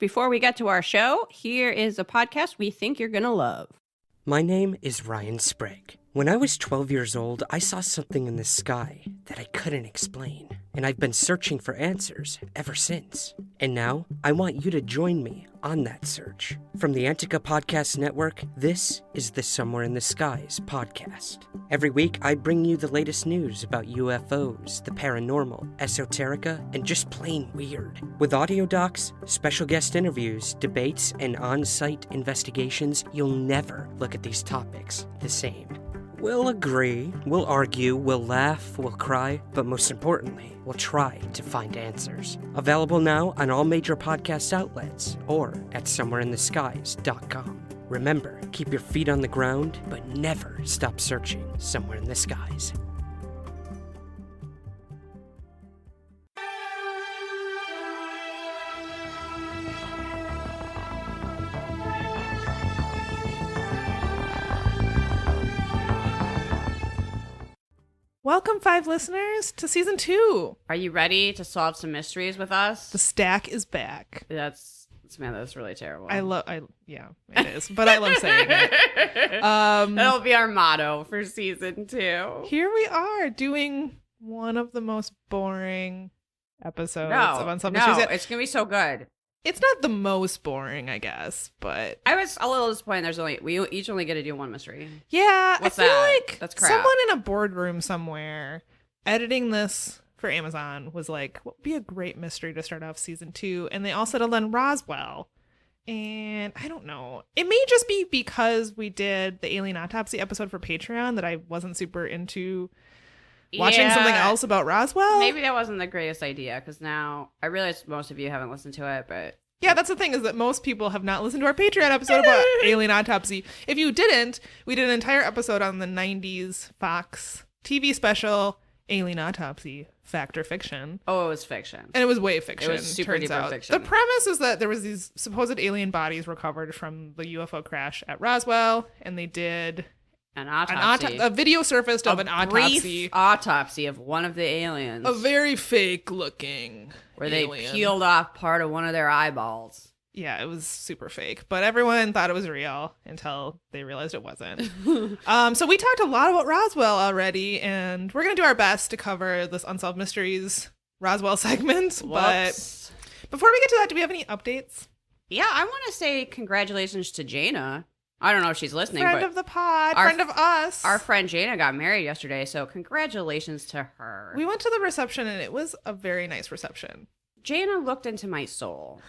Before we get to our show, here is a podcast we think you're going to love. My name is Ryan Sprague. When I was 12 years old, I saw something in the sky that I couldn't explain, and I've been searching for answers ever since. And now, I want you to join me on that search. From the Antica Podcast Network, this is the Somewhere in the Skies podcast. Every week, I bring you the latest news about UFOs, the paranormal, esoterica, and just plain weird. With audio docs, special guest interviews, debates, and on-site investigations, you'll never look at these topics the same. We'll agree, we'll argue, we'll laugh, we'll cry, but most importantly, we'll try to find answers. Available now on all major podcast outlets or at somewhereintheskies.com. Remember, keep your feet on the ground, but never stop searching somewhere in the skies. Welcome, 5 listeners, to season 2. Are you ready to solve some mysteries with us? The stack is back. That's really terrible. Yeah, it is, but I love saying it. That'll be our motto for season 2. Here we are doing one of the most boring episodes of Unsolved Mysteries. No, it's gonna be so good. It's not the most boring, I guess, but I was a little disappointed. We each only get to do one mystery. Yeah, What's I feel that? like That's crap. someone in a boardroom somewhere editing this for Amazon was like, what would be a great mystery to start off season 2? And they all settled on Roswell. And I don't know. It may just be because we did the alien autopsy episode for Patreon that I wasn't super into watching something else about Roswell. Maybe that wasn't the greatest idea, because now I realize most of you haven't listened to it, but yeah, that's the thing, is that most people have not listened to our Patreon episode about alien autopsy. If you didn't, we did an entire episode on the 90s Fox TV special Alien Autopsy, Fact or Fiction. Oh, it was fiction. And it was way fiction. It was super turns duper out. fiction. The premise is that there was these supposed alien bodies recovered from the UFO crash at Roswell, and they did An autopsy. a video surfaced of an brief autopsy. autopsy of one of the aliens. A very fake looking where alien. they peeled off part of one of their eyeballs. Yeah, it was super fake, but everyone thought it was real until they realized it wasn't. So we talked a lot about Roswell already, and we're going to do our best to cover this Unsolved Mysteries Roswell segment. Whoops. But before we get to that, do we have any updates? Yeah, I want to say congratulations to Jaina. I don't know if she's listening, Friend but of the pod, friend of us. Our friend Jaina got married yesterday, so congratulations to her. We went to the reception, and it was a very nice reception. Jaina looked into my soul,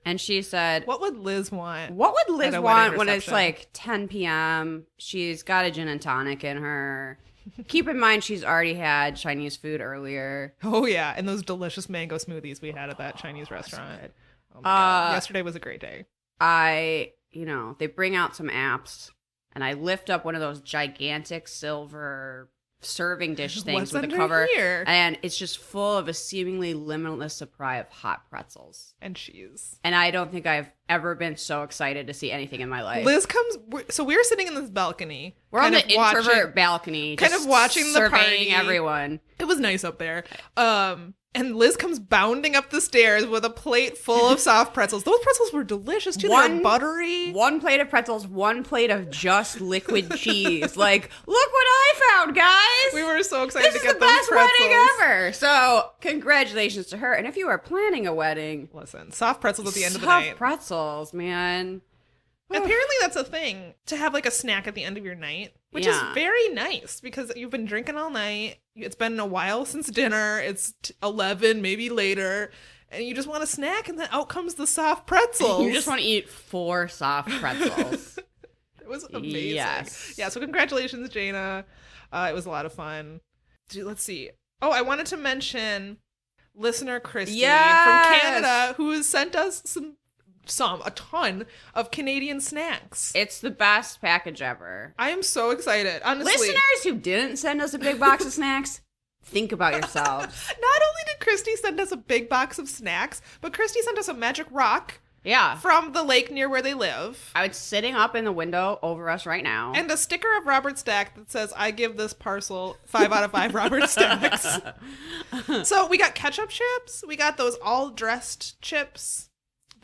and she said, What would Liz want? What would Liz at a want wedding when it's reception? like 10 p.m.? She's got a gin and tonic in her. Keep in mind, she's already had Chinese food earlier. Oh, yeah, and those delicious mango smoothies we had at that Chinese restaurant. Oh, my God. Yesterday was a great day. They bring out some apps, and I lift up one of those gigantic silver serving dish things What's with a under cover, here? and it's just full of a seemingly limitless supply of hot pretzels. And cheese. And I don't think I've ever been so excited to see anything in my life. Liz comes, so we're sitting in this balcony. We're on kind the of watching- introvert balcony, kind just of watching the surveying party. everyone. It was nice up there. And Liz comes bounding up the stairs with a plate full of soft pretzels. Those pretzels were delicious too. They were buttery. One plate of pretzels, one plate of just liquid cheese. Like, look what I found, guys! We were so excited This to is get the those best pretzels. wedding ever. So, congratulations to her. And if you are planning a wedding, Listen, soft pretzels at the end of the soft night. pretzels, man. Apparently that's a thing, to have like a snack at the end of your night, which is very nice because you've been drinking all night. It's been a while since dinner. It's 11, maybe later, and you just want a snack, and then out comes the soft pretzels. You just want to eat 4 soft pretzels. It was amazing. Yes. Yeah, so congratulations, Jaina. It was a lot of fun. Let's see. Oh, I wanted to mention listener Christy from Canada, who has sent us a ton of Canadian snacks. It's the best package ever. I am so excited. Honestly. Listeners who didn't send us a big box of snacks, think about yourselves. Not only did Christy send us a big box of snacks, but Christy sent us a magic rock. Yeah. From the lake near where they live. It's sitting up in the window over us right now. And a sticker of Robert Stack that says, I give this parcel 5 out of 5 Robert Stacks. So we got ketchup chips. We got those all dressed chips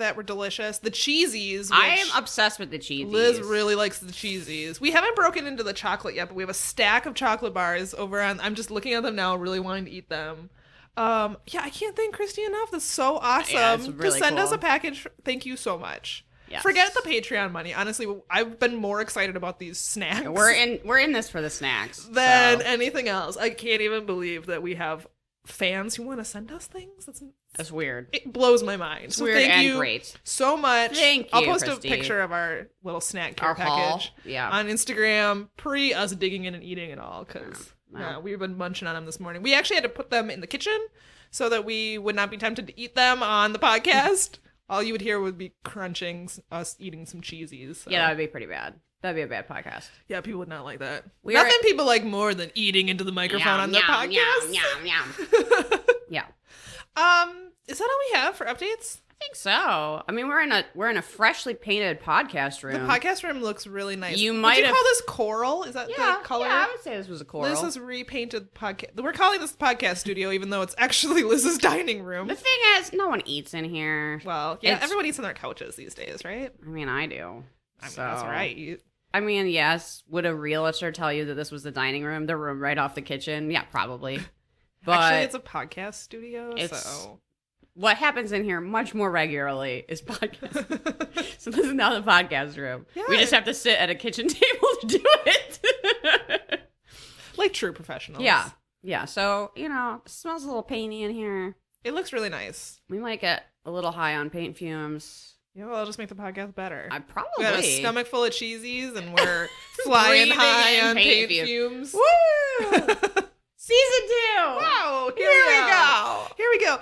that were delicious. The cheesies. I am obsessed with the cheesies. Liz really likes the cheesies. We haven't broken into the chocolate yet, but we have a stack of chocolate bars over on. I'm just looking at them now, really wanting to eat them. Yeah, I can't thank Christy enough. That's so awesome. Yeah, it's really to send cool. us a package. Thank you so much. Yes. Forget the Patreon money. Honestly, I've been more excited about these snacks. We're in this for the snacks than anything else. I can't even believe that we have fans who want to send us things. That's weird. It blows my mind. It's so weird thank and you great. so much. Thank you, I'll post Christy. a picture of our little snack care Our haul. package Yeah. on Instagram, pre us digging in and eating and all, because we've been munching on them this morning. We actually had to put them in the kitchen so that we would not be tempted to eat them on the podcast. All you would hear would be crunching, us eating some cheesies. So. Yeah, that would be pretty bad. That'd be a bad podcast. Yeah, people would not like that. We Nothing people like more than eating into the microphone on the podcast. Yeah. Is that all we have for updates? I think so. I mean, we're in a freshly painted podcast room. The podcast room looks really nice. You Would might you have call this coral? Is that the color? Yeah, I would say this was a coral. Liz has repainted podcast. We're calling this podcast studio, even though it's actually Liz's dining room. The thing is, no one eats in here. Well, yeah, It's- everyone eats on their couches these days, right? I mean, I do. I mean, that's right. I mean, yes. Would a realtor tell you that this was the dining room, the room right off the kitchen? Yeah, probably. But Actually, it's a podcast studio, so what happens in here much more regularly is podcast. So this is now the podcast room. Yeah. We just have to sit at a kitchen table to do it. like true professionals. Yeah. So, it smells a little painty in here. It looks really nice. We might get a little high on paint fumes. Yeah, well, I'll just make the podcast better. I probably. We got a stomach full of cheesies, and we're flying Breathing high in on paint paint fumes. Woo! Season 2. Wow, Here we go.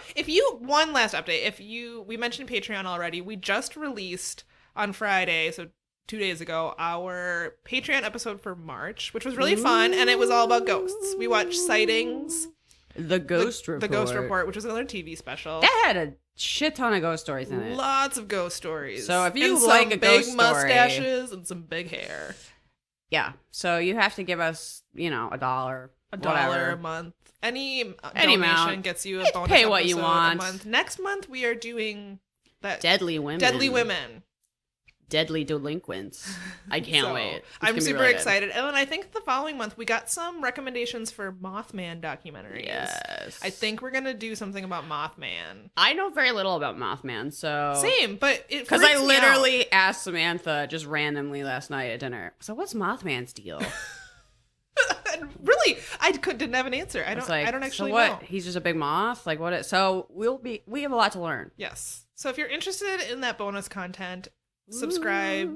One last update. We mentioned Patreon already. We just released on Friday, so 2 days ago, our Patreon episode for March, which was really fun, and it was all about ghosts. We watched Sightings. The Ghost Report. The Ghost Report, which was another TV special. That had a shit ton of ghost stories in it. Lots of ghost stories. So if you and like some a big ghost story- mustaches and some big hair. Yeah. So you have to give us, $1. $1 whatever. a month. Any Any donation amount. gets you a Just bonus pay what you episode want. a month. Next month we are doing that Deadly Women. Deadly Women. Deadly Delinquents. I can't So, wait. It's I'm gonna be super really good. excited. And then I think the following month we got some recommendations for Mothman documentaries. Yes. I think we're gonna do something about Mothman. I know very little about Mothman, so Same, but it because freaks I me literally asked Samantha just randomly last night at dinner. So what's Mothman's deal? out. Really, didn't have an answer. I don't actually so what? know. He's just a big moth? Like what? So we have a lot to learn. Yes. So if you're interested in that bonus content, subscribe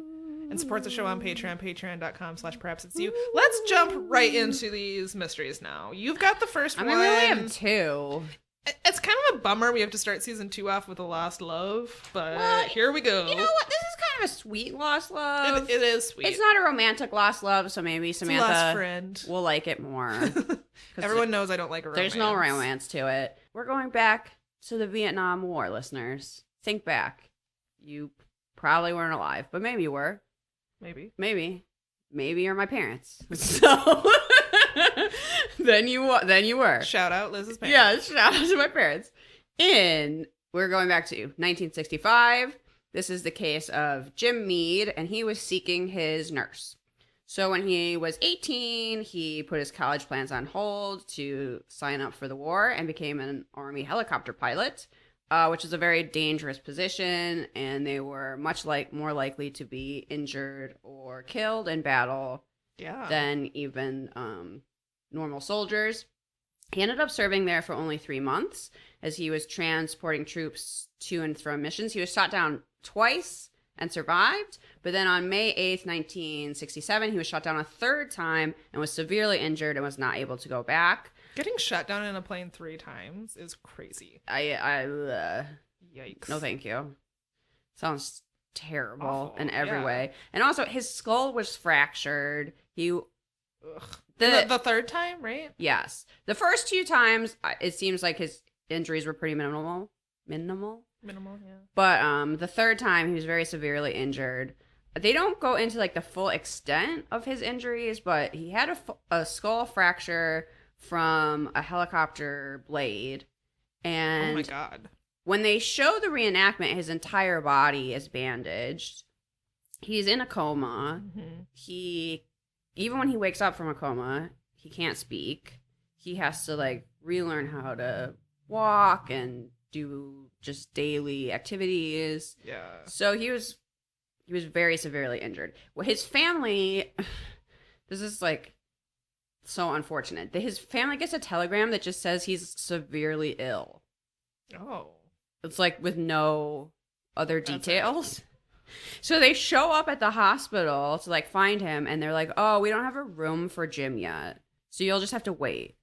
and support the show on Patreon, patreon.com/perhaps it's you. Let's jump right into these mysteries now. You've got the first I one. mean, we only have 2. It's kind of a bummer we have to start season 2 off with a lost love, but Well, here we go. You know what? This is kind of a sweet lost love. It is sweet. It's not a romantic lost love, so maybe It's a lost Samantha friend. will like it more. 'Cause Everyone knows I don't like romance. There's no romance to it. We're going back to the Vietnam War, listeners. Think back. You probably weren't alive, but maybe you were. Maybe. Maybe you're my parents. So then you were. Shout out Liz's parents. Yeah, shout out to my parents. We're going back to 1965. This is the case of Jim Meade, and he was seeking his nurse. So when he was 18, he put his college plans on hold to sign up for the war and became an Army helicopter pilot, which is a very dangerous position, and they were more likely to be injured or killed in battle than even normal soldiers. He ended up serving there for only 3 months as he was transporting troops to and from missions. He was shot down twice and survived, but then on May 8th, 1967, he was shot down a third time and was severely injured and was not able to go back. Getting shot down in a plane 3 times is crazy. Yikes. No, thank you. Sounds terrible Awful, in every yeah. way. And also, his skull was fractured. Ugh. The The third time, right? Yes. The first 2 times, it seems like his injuries were pretty minimal. Minimal, yeah. But the third time, he was very severely injured. They don't go into like the full extent of his injuries, but he had a skull fracture from a helicopter blade. And Oh my god. when they show the reenactment, his entire body is bandaged. He's in a coma. He, even when he wakes up from a coma, he can't speak. He has to like relearn how to walk and do just daily activities. Yeah. So he was very severely injured. Well, his family, this is like so unfortunate. His family gets a telegram that just says he's severely ill. Oh. It's like with no other details. So they show up at the hospital to like find him, and they're like, "Oh, we don't have a room for Jim yet, so you'll just have to wait."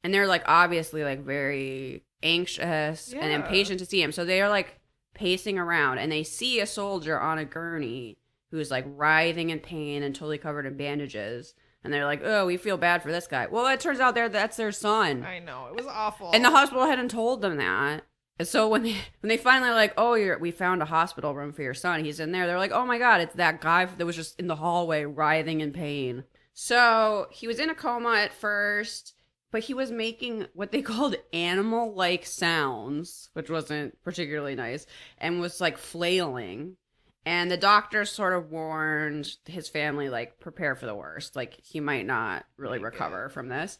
And they're like obviously like very anxious and impatient to see him. So they are like pacing around, and they see a soldier on a gurney who's like writhing in pain and totally covered in bandages. And they're like, "Oh, we feel bad for this guy." Well, it turns out that's their son. I know, it was awful. And the hospital hadn't told them that. And so when they finally are like, "Oh, we found a hospital room for your son. He's in there." They're like, "Oh my God, it's that guy that was just in the hallway writhing in pain." So he was in a coma at first, but he was making what they called animal-like sounds, which wasn't particularly nice, and was like flailing. And the doctor sort of warned his family, like, prepare for the worst. Like, he might not really recover from this.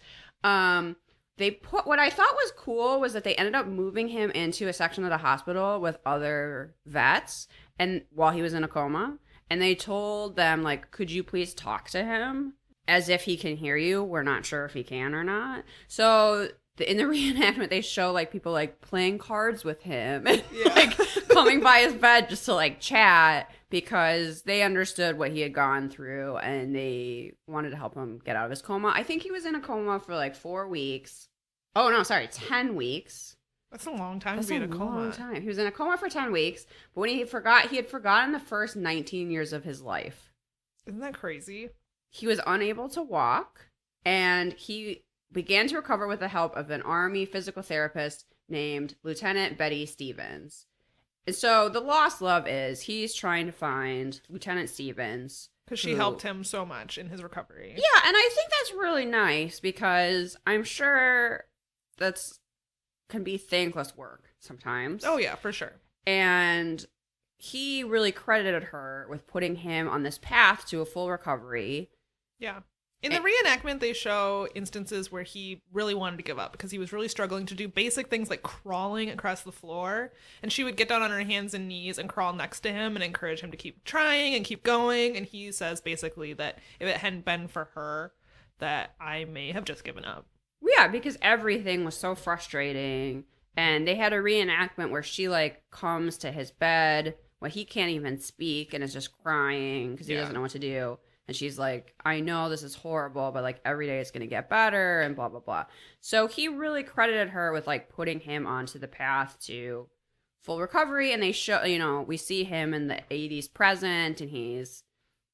They put, what I thought was cool was that they ended up moving him into a section of the hospital with other vets, and while he was in a coma. And they told them, like, could you please talk to him as if he can hear you? We're not sure if he can or not. So in the reenactment, they show like people like playing cards with him and like coming by his bed just to like chat, because they understood what he had gone through and they wanted to help him get out of his coma. I think he was in a coma for like 4 weeks. Oh no, sorry, 10 weeks. That's a long time That's to be in a a coma. long time. He was in a coma for 10 weeks, but when he had forgotten the first 19 years of his life. Isn't that crazy? He was unable to walk, and he began to recover with the help of an Army physical therapist named Lieutenant Betty Stevens. And so the lost love is he's trying to find Lieutenant Stevens. Because she helped him so much in his recovery. Yeah, and I think that's really nice, because I'm sure that's can be thankless work sometimes. Oh, yeah, for sure. And he really credited her with putting him on this path to a full recovery. Yeah. In the reenactment, they show instances where he really wanted to give up because he was really struggling to do basic things like crawling across the floor. And she would get down on her hands and knees and crawl next to him and encourage him to keep trying and keep going. And he says basically that if it hadn't been for her, that I may have just given up. Yeah, because everything was so frustrating. And they had a reenactment where she like comes to his bed when he can't even speak and is just crying because he doesn't know what to do. And she's like, I know this is horrible, but like every day it's going to get better and blah, blah, blah. So he really credited her with like putting him onto the path to full recovery. And they show, you know, we see him in the 80s present, and he's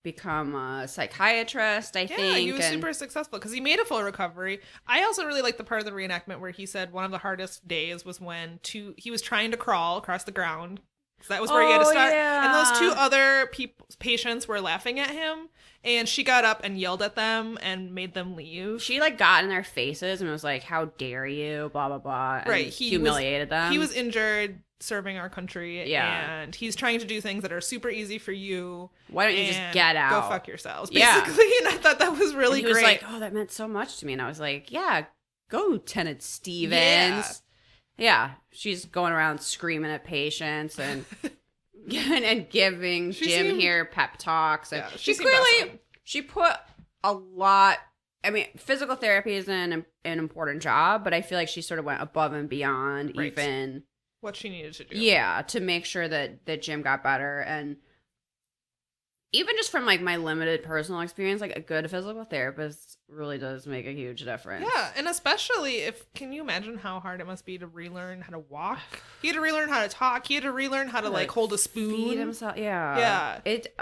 become a psychiatrist, I think. Yeah, he was super successful because he made a full recovery. I also really like the part of the reenactment where he said one of the hardest days was when he was trying to crawl across the ground. So that was where he had to start. Yeah. And those two other patients were laughing at him. And she got up and yelled at them and made them leave. She like got in their faces and was like, how dare you, blah, blah, blah. And right. humiliated them. He was injured serving our country. Yeah. And he's trying to do things that are super easy for you. Why don't you just get out? Go fuck yourselves, basically. Yeah. And I thought that was really great. He was great. like, oh, that meant so much to me. And I was like, yeah, go Lieutenant Stevens. Yeah. She's going around screaming at patients and... and giving Jim here pep talks. And she clearly, awesome. She put a lot, I mean, physical therapy is an important job, but I feel like she sort of went above and beyond even what she needed to do. Yeah, to make sure that Jim got better. And even just from like my limited personal experience, like a good physical therapist really does make a huge difference. Yeah, and especially can you imagine how hard it must be to relearn how to walk? He had to relearn how to talk. He had to relearn how to like hold a spoon. Feed himself. Yeah. Yeah. It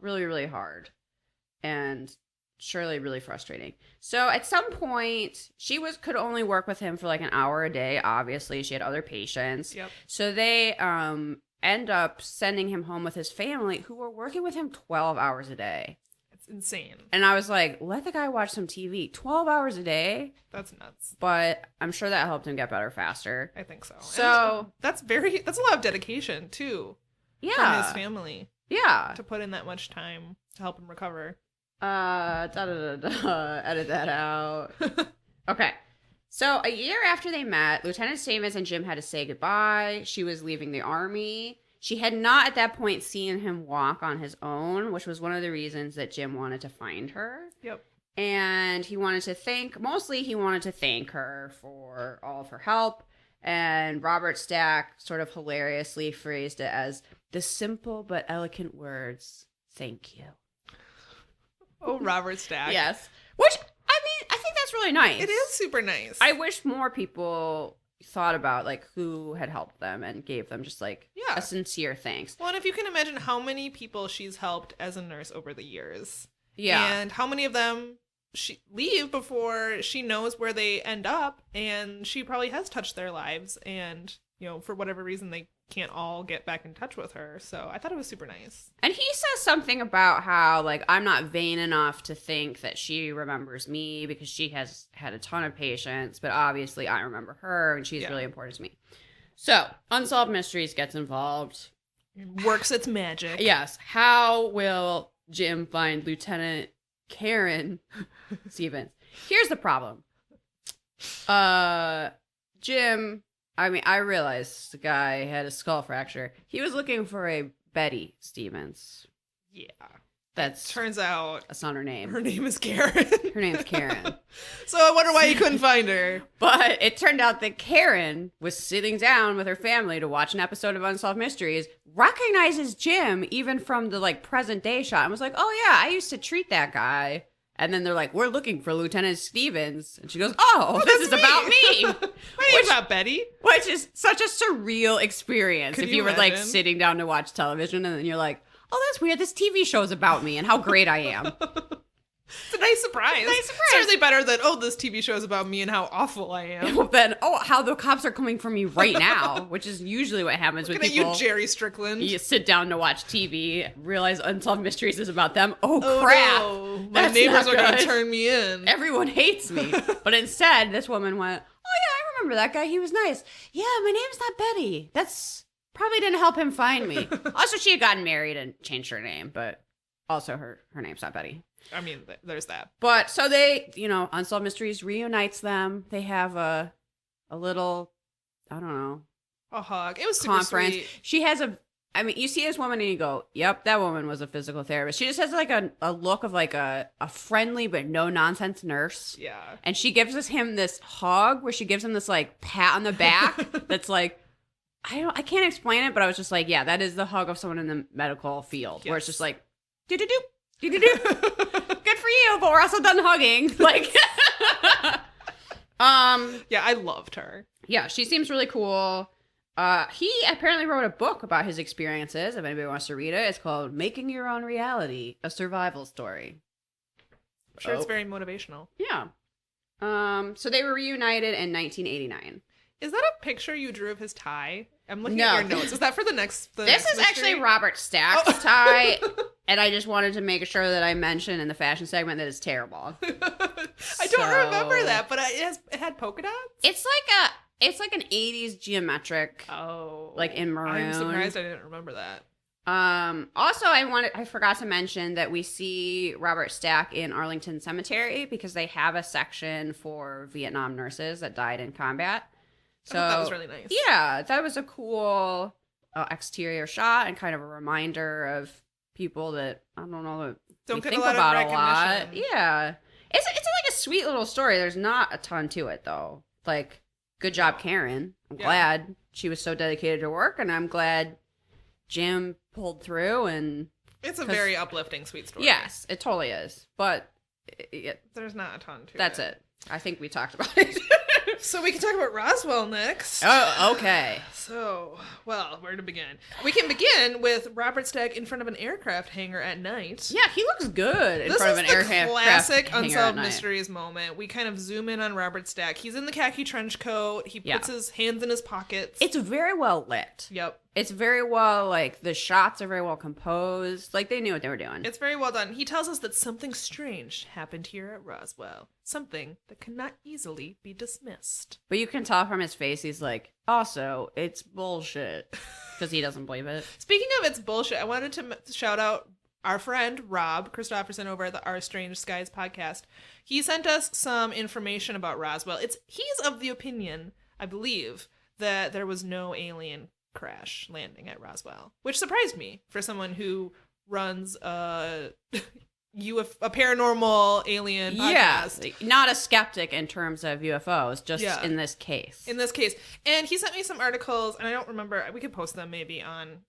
really, really hard. And surely really frustrating. So at some point, she could only work with him for like an hour a day. Obviously, she had other patients. Yep. So they end up sending him home with his family, who were working with him 12 hours a day. insane. And I was like, let the guy watch some TV. 12 hours a day? That's nuts. But I'm sure that helped him get better faster. I think so. So and that's a lot of dedication too. yeah. From his family. Yeah. To put in that much time to help him recover. Edit that out. Okay. So a year after they met, Lieutenant Stevens and Jim had to say goodbye. She was leaving the Army. She had not at that point seen him walk on his own, which was one of the reasons that Jim wanted to find her. Yep. And he wanted to thank her for all of her help. And Robert Stack sort of hilariously phrased it as the simple but eloquent words, thank you. Oh, Robert Stack. Yes. Which, I mean, I think that's really nice. It is super nice. I wish more people thought about, like, who had helped them and gave them just, like, Yeah. a sincere thanks. Well, and if you can imagine how many people she's helped as a nurse over the years. Yeah. And how many of them she leave before she knows where they end up, and she probably has touched their lives, and, you know, for whatever reason they can't all get back in touch with her. So I thought it was super nice. And he says something about how, like, I'm not vain enough to think that she remembers me because she has had a ton of patients, but obviously I remember her and she's really important to me. So, Unsolved Mysteries gets involved. It works its magic. Yes. How will Jim find Lieutenant Karen Stevens? Here's the problem. Jim, I mean, I realized the guy had a skull fracture. He was looking for a Betty Stevens. Yeah. That's Turns out not her name. her name is Karen. Her name's Karen. So I wonder why you couldn't find her. But it turned out that Karen was sitting down with her family to watch an episode of Unsolved Mysteries, recognizes Jim even from the, like, present day shot, and was like, oh yeah, I used to treat that guy. And then they're like, we're looking for Lieutenant Stevens. And she goes, oh, this is about me. Wait, about Betty? Which is such a surreal experience. Could if you you were, like, imagine? sitting down to watch television and then you're like, oh, that's weird. This TV show's about me and how great I am. It's a nice surprise. Certainly better than, oh, this TV show is about me and how awful I am. Well, then, oh, how the cops are coming for me right now, which is usually what happens with Looking people. at you, Jerry Strickland. You sit down to watch TV, realize Unsolved Mysteries is about them. Oh, crap. No. My That's neighbors not are going to good. turn me in. Everyone hates me. But instead, this woman went, oh, yeah, I remember that guy. He was nice. Yeah, my name's not Betty. That's probably didn't help him find me. Also, she had gotten married and changed her name, but also her name's not Betty. I mean, there's that. But so they, you know, Unsolved Mysteries reunites them. They have a little, I don't know, A hug. It was super conference. sweet. She has I mean, you see this woman and you go, yep, that woman was a physical therapist. She just has like a look of like a friendly but no nonsense nurse. Yeah. And she gives him this hug where she gives him this like pat on the back that's like, I can't explain it, but I was just like, yeah, that is the hug of someone in the medical field where it's just like, do-do-do. Good for you, but we're also done hugging. Like, Yeah, I loved her. yeah, she seems really cool. He apparently wrote a book about his experiences. If anybody wants to read it, it's called "Making Your Own Reality: A Survival Story." I'm sure it's very motivational. Yeah. So they were reunited in 1989. Is that a picture you drew of his tie? I'm looking No. at your notes. Is that for the next? This is actually Robert Stack's tie, and I just wanted to make sure that I mentioned in the fashion segment that it's terrible. I don't remember that, but it had polka dots. It's like an 80s geometric, Oh, like in maroon. I'm surprised I didn't remember that. Also, I forgot to mention that we see Robert Stack in Arlington Cemetery because they have a section for Vietnam nurses that died in combat. So I thought that was really nice. Yeah, that was a cool exterior shot and kind of a reminder of people that I don't know that Don't we get think a lot of about a lot. recognition. Yeah, it's like a sweet little story. There's not a ton to it though. Like, good job, Karen. I'm glad she was so dedicated to work, and I'm glad Jim pulled through. And It's a very uplifting, sweet story. yes, it totally is. But There's not a ton to it. that's it. I think we talked about it. So we can talk about Roswell next. Oh, okay. So, well, where to begin? We can begin with Robert Stack in front of an aircraft hangar at night. Yeah, he looks good in This front is of an the aircraft. classic hangar at Unsolved night. Mysteries moment. We kind of zoom in on Robert Stack. He's in the khaki trench coat. He puts his hands in his pockets. It's very well lit. Yep. It's very well, like, the shots are very well composed. Like, they knew what they were doing. It's very well done. He tells us that something strange happened here at Roswell. Something that cannot easily be dismissed. But you can tell from his face, he's like, also, it's bullshit. Because he doesn't believe it. Speaking of it's bullshit, I wanted to shout out our friend Rob Christopherson over at the Our Strange Skies podcast. He sent us some information about Roswell. He's of the opinion, I believe, that there was no alien crash landing at Roswell, which surprised me for someone who runs a paranormal alien podcast. Yeah, not a skeptic in terms of UFOs, just in this case. In this case. And he sent me some articles, and I don't remember, we could post them maybe on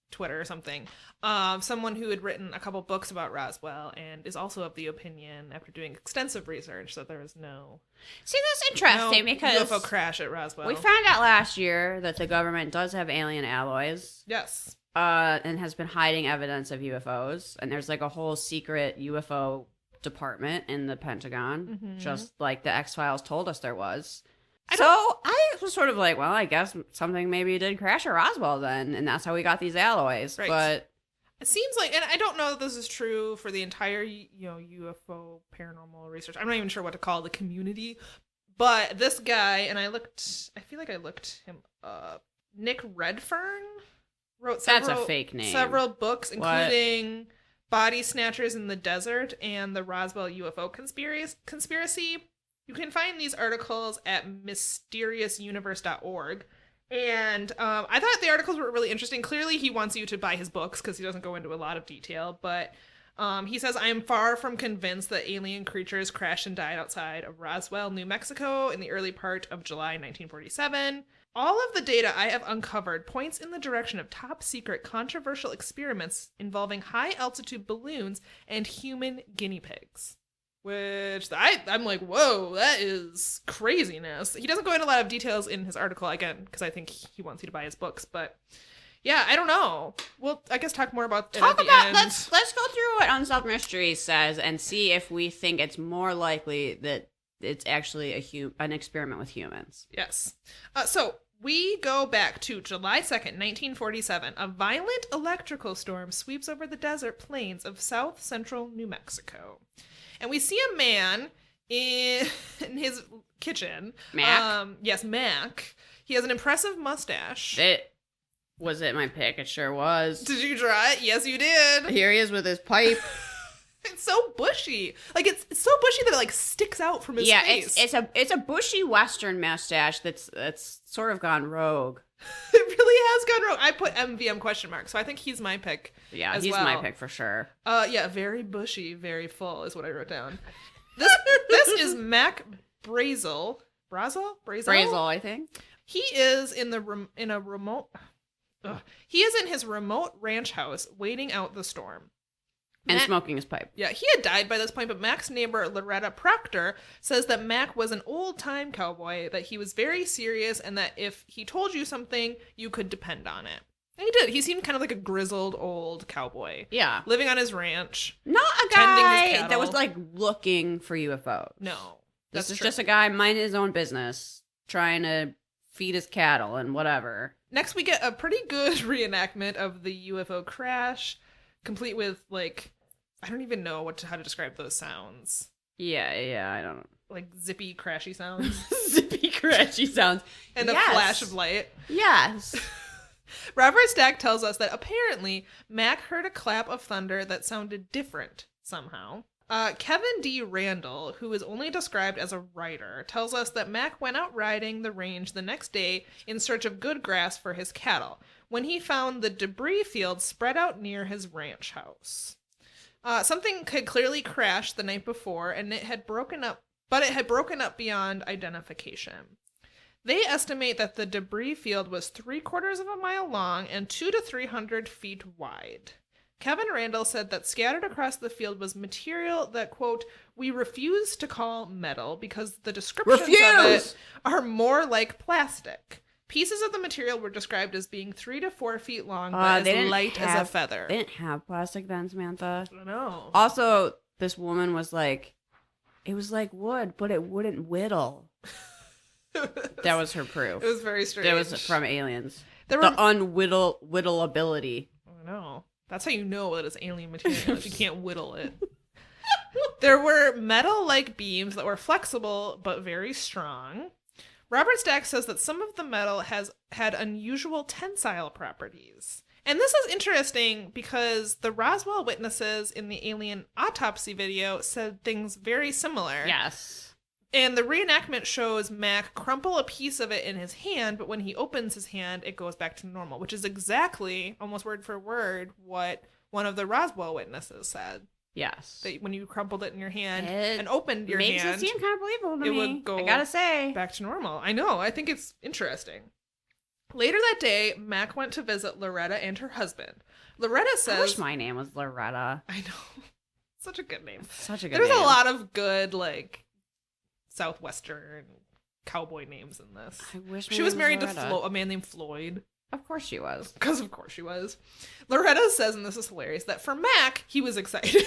Twitter or something. Someone who had written a couple books about Roswell and is also of the opinion, after doing extensive research, that there was no... See, that's interesting because... UFO crash at Roswell. We found out last year that the government does have alien alloys. Yes. And has been hiding evidence of UFOs. And there's like a whole secret UFO department in the Pentagon, just like the X-Files told us there was. I was sort of like, well, I guess something maybe did crash at Roswell then, and that's how we got these alloys. Right. But it seems like, and I don't know that this is true for the entire, UFO paranormal research. I'm not even sure what to call the community, but this guy, and I feel like I looked him up. Nick Redfern wrote that's a fake name. Several books, including Body Snatchers in the Desert and the Roswell UFO Conspiracy. You can find these articles at mysteriousuniverse.org. And I thought the articles were really interesting. Clearly, he wants you to buy his books because he doesn't go into a lot of detail. But he says, I am far from convinced that alien creatures crashed and died outside of Roswell, New Mexico in the early part of July 1947. All of the data I have uncovered points in the direction of top-secret controversial experiments involving high-altitude balloons and human guinea pigs. Which I'm like, whoa, that is craziness. He doesn't go into a lot of details in his article, again, because I think he wants you to buy his books. But yeah, I don't know. We'll, I guess, talk more about it at the end. Let's go through what Unsolved Mysteries says and see if we think it's more likely that it's actually an experiment with humans. Yes. So we go back to July 2nd, 1947. A violent electrical storm sweeps over the desert plains of south central New Mexico. And we see a man in his kitchen. Mac? Yes, Mac. He has an impressive mustache. Was it my pick? It sure was. Did you draw it? Yes, you did. Here he is with his pipe. It's so bushy. Like, it's so bushy that it, like, sticks out from his face. Yeah, it's a bushy Western mustache that's sort of gone rogue. It really has gone rogue. I put MVM question mark, so I think he's my pick. Yeah, he's my pick for sure. Yeah, very bushy, very full is what I wrote down. This is Mac Brazel. Brazel, I think. He is in his remote ranch house waiting out the storm. And smoking his pipe. Yeah, he had died by this point, but Mac's neighbor, Loretta Proctor, says that Mac was an old-time cowboy, that he was very serious, and that if he told you something, you could depend on it. And he did. He seemed kind of like a grizzled old cowboy. Yeah. Living on his ranch. Not a guy that was, like, looking for UFOs. No. This is just a guy minding his own business, trying to feed his cattle and whatever. Next, we get a pretty good reenactment of the UFO crash, complete with, like, I don't even know how to describe those sounds. Yeah, I don't know. Like zippy, crashy sounds. Zippy, crashy sounds. And a flash of light. Yes. Robert Stack tells us that apparently Mac heard a clap of thunder that sounded different somehow. Kevin D. Randall, who is only described as a writer, tells us that Mac went out riding the range the next day in search of good grass for his cattle, when he found the debris field spread out near his ranch house. Something had clearly crashed the night before, and it had broken up beyond identification. They estimate that the debris field was 3/4 of a mile long and 200 to 300 feet wide. Kevin Randall said that scattered across the field was material that, quote, we refuse to call metal because the descriptions of it are more like plastic. Pieces of the material were described as being 3 to 4 feet long, but as light as a feather. They didn't have plastic then, Samantha. I don't know. Also, this woman was like, it was like wood, but it wouldn't whittle. That was her proof. It was very strange. It was from aliens. There The were unwhittleability. I know. That's how you know that it's alien material if you can't whittle it. There were metal-like beams that were flexible but very strong. Robert Stack says that some of the metal has had unusual tensile properties. And this is interesting because the Roswell witnesses in the alien autopsy video said things very similar. Yes. And the reenactment shows Mac crumple a piece of it in his hand, but when he opens his hand, it goes back to normal, which is exactly, almost word for word, what one of the Roswell witnesses said. Yes. That when you crumpled it in your hand It and opened your makes hand, it seem kind of believable to it me. would go I gotta say. back to normal. I know. I think it's interesting. Later that day, Mac went to visit Loretta and her husband. Loretta says... I wish my name was Loretta. I know. Such a good name. Such a good There's name. a lot of good, like, Southwestern cowboy names in this. I wish my She was name married to Loretta. a man named Floyd. Of course she was. Because of course she was. Loretta says, and this is hilarious, that for Mac, he was excited.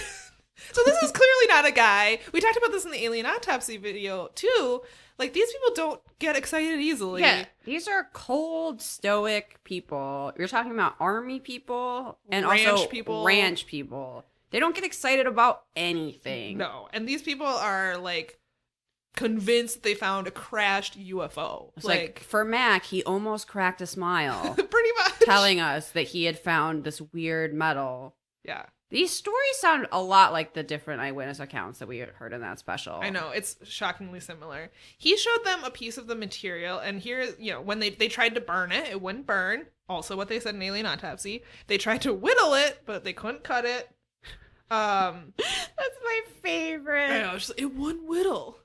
So this is clearly not a guy. We talked about this in the alien autopsy video, too. Like, these people don't get excited easily. Yeah, these are cold, stoic people. You're talking about army people and Ranch also people. ranch people. They don't get excited about anything. No. And these people are, like, convinced that they found a crashed UFO. It's like, for Mac, he almost cracked a smile pretty much. telling us that he had found this weird metal. Yeah. These stories sound a lot like the different eyewitness accounts that we had heard in that special. I know, it's shockingly similar. He showed them a piece of the material, and here, you know, when they tried to burn it, it wouldn't burn. Also what they said in Alien Autopsy. They tried to whittle it, but they couldn't cut it. That's my favorite. I know, it's just, it wouldn't whittle.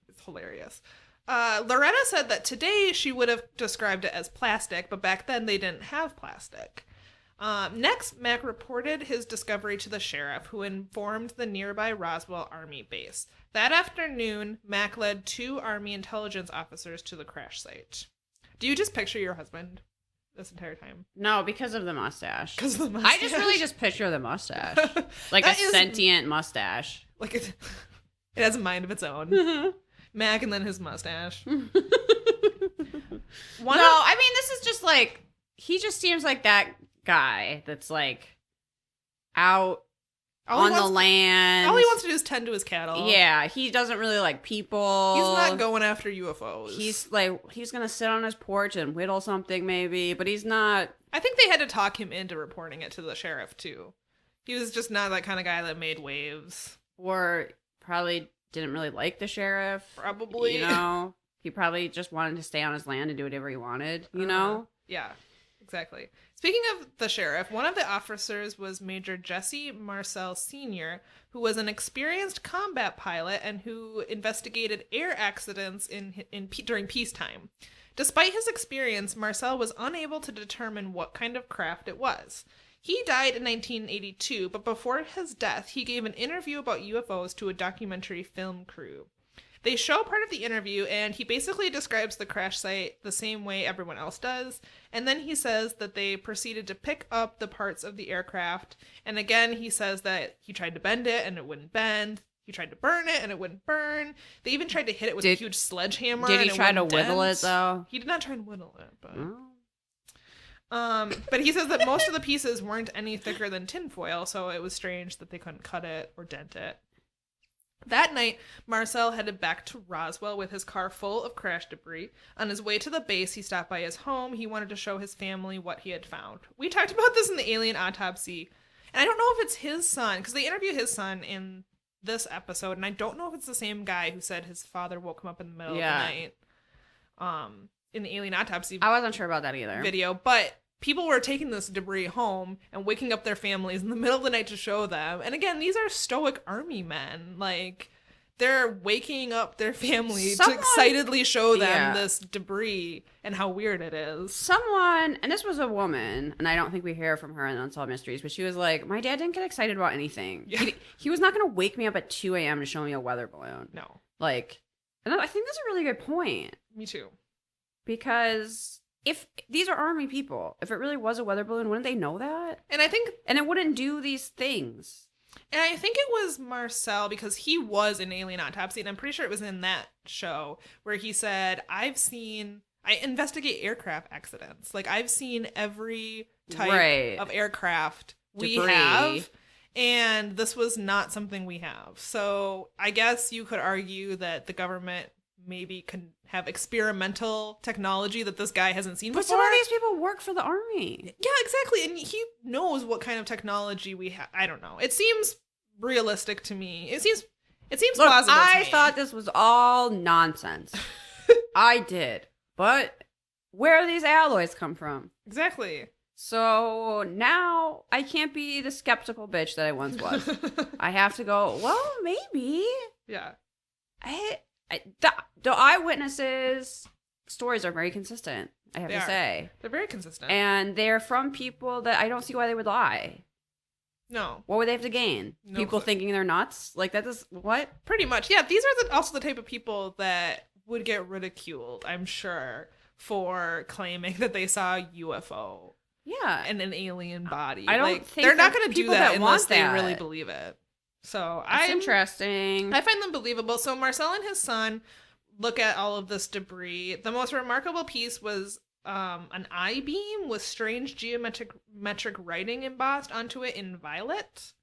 It's hilarious. Loretta said that today she would have described it as plastic, but back then they didn't have plastic. Next, Mac reported his discovery to the sheriff, who informed the nearby Roswell Army base. That afternoon, Mac led 2 Army intelligence officers to the crash site. Do you just picture your husband this entire time? No, because of the mustache. Because of the mustache? I just really just picture the mustache. Like That a is- sentient mustache. Like, it has a mind of its own. Mac and then his mustache. No, I mean, this is just like, he just seems like that guy that's like out on the land. All he wants to do is tend to his cattle. Yeah, he doesn't really like people. He's not going after UFOs. He's like, he's gonna sit on his porch and whittle something maybe, but he's not. I think they had to talk him into reporting it to the sheriff, too. He was just not that kind of guy that made waves. Or probably didn't really like the sheriff. Probably. You know? He probably just wanted to stay on his land and do whatever he wanted, you know? Yeah, exactly. Speaking of the sheriff, one of the officers was Major Jesse Marcel Sr., who was an experienced combat pilot and who investigated air accidents during peacetime. Despite his experience, Marcel was unable to determine what kind of craft it was. He died in 1982, but before his death, he gave an interview about UFOs to a documentary film crew. They show part of the interview, and he basically describes the crash site the same way everyone else does. And then he says that they proceeded to pick up the parts of the aircraft. And again, he says that he tried to bend it, and it wouldn't bend. He tried to burn it, and it wouldn't burn. They even tried to hit it with a huge sledgehammer. Did he and it try to wouldn't whittle dent. it, though? He did not try and whittle it, but... Oh. But he says that most of the pieces weren't any thicker than tinfoil, so it was strange that they couldn't cut it or dent it. That night, Marcel headed back to Roswell with his car full of crash debris. On his way to the base, he stopped by his home. He wanted to show his family what he had found. We talked about this in the alien autopsy, and I don't know if it's his son, because they interview his son in this episode, and I don't know if it's the same guy who said his father woke him up in the middle of the night. In the alien autopsy I wasn't sure about that either. video, but people were taking this debris home and waking up their families in the middle of the night to show them. And again, these are stoic army men. Like, they're waking up their family to excitedly show them this debris and how weird it is. Someone, and this was a woman, and I don't think we hear from her in Unsolved Mysteries, but she was like, my dad didn't get excited about anything. Yeah. He was not going to wake me up at 2 a.m. to show me a weather balloon. No. Like, and I think that's a really good point. Me too. Because if these are army people, if it really was a weather balloon, wouldn't they know that? And I think... And it wouldn't do these things. And I think it was Marcel, because he was in Alien Autopsy, and I'm pretty sure it was in that show, where he said, I I investigate aircraft accidents. Like, I've seen every type Right. of aircraft we Debris. have, and this was not something we have. So I guess you could argue that the government maybe can have experimental technology that this guy hasn't seen But before. some of these people work for the army. Yeah, exactly. And he knows what kind of technology we have. I don't know. It seems realistic to me. It seems Look, plausible to I me. thought this was all nonsense. I did. But where do these alloys come from? Exactly. So now I can't be the skeptical bitch that I once was. I have to go, well, maybe. Yeah. The eyewitnesses' stories are very consistent, I have They to are. say. They're very consistent. And they're from people that I don't see why they would lie. No, What would they have to gain? No People clue. thinking they're nuts? Like, that is, what? pretty much. Yeah, these are also the type of people that would get ridiculed, I'm sure, for claiming that they saw a UFO Yeah. and an alien body. I don't like, think they're not that going to do people that that unless want they that. really believe it. So That's interesting. I find them believable. So Marcel and his son look at all of this debris. The most remarkable piece was an I-beam with strange geometric writing embossed onto it in violet.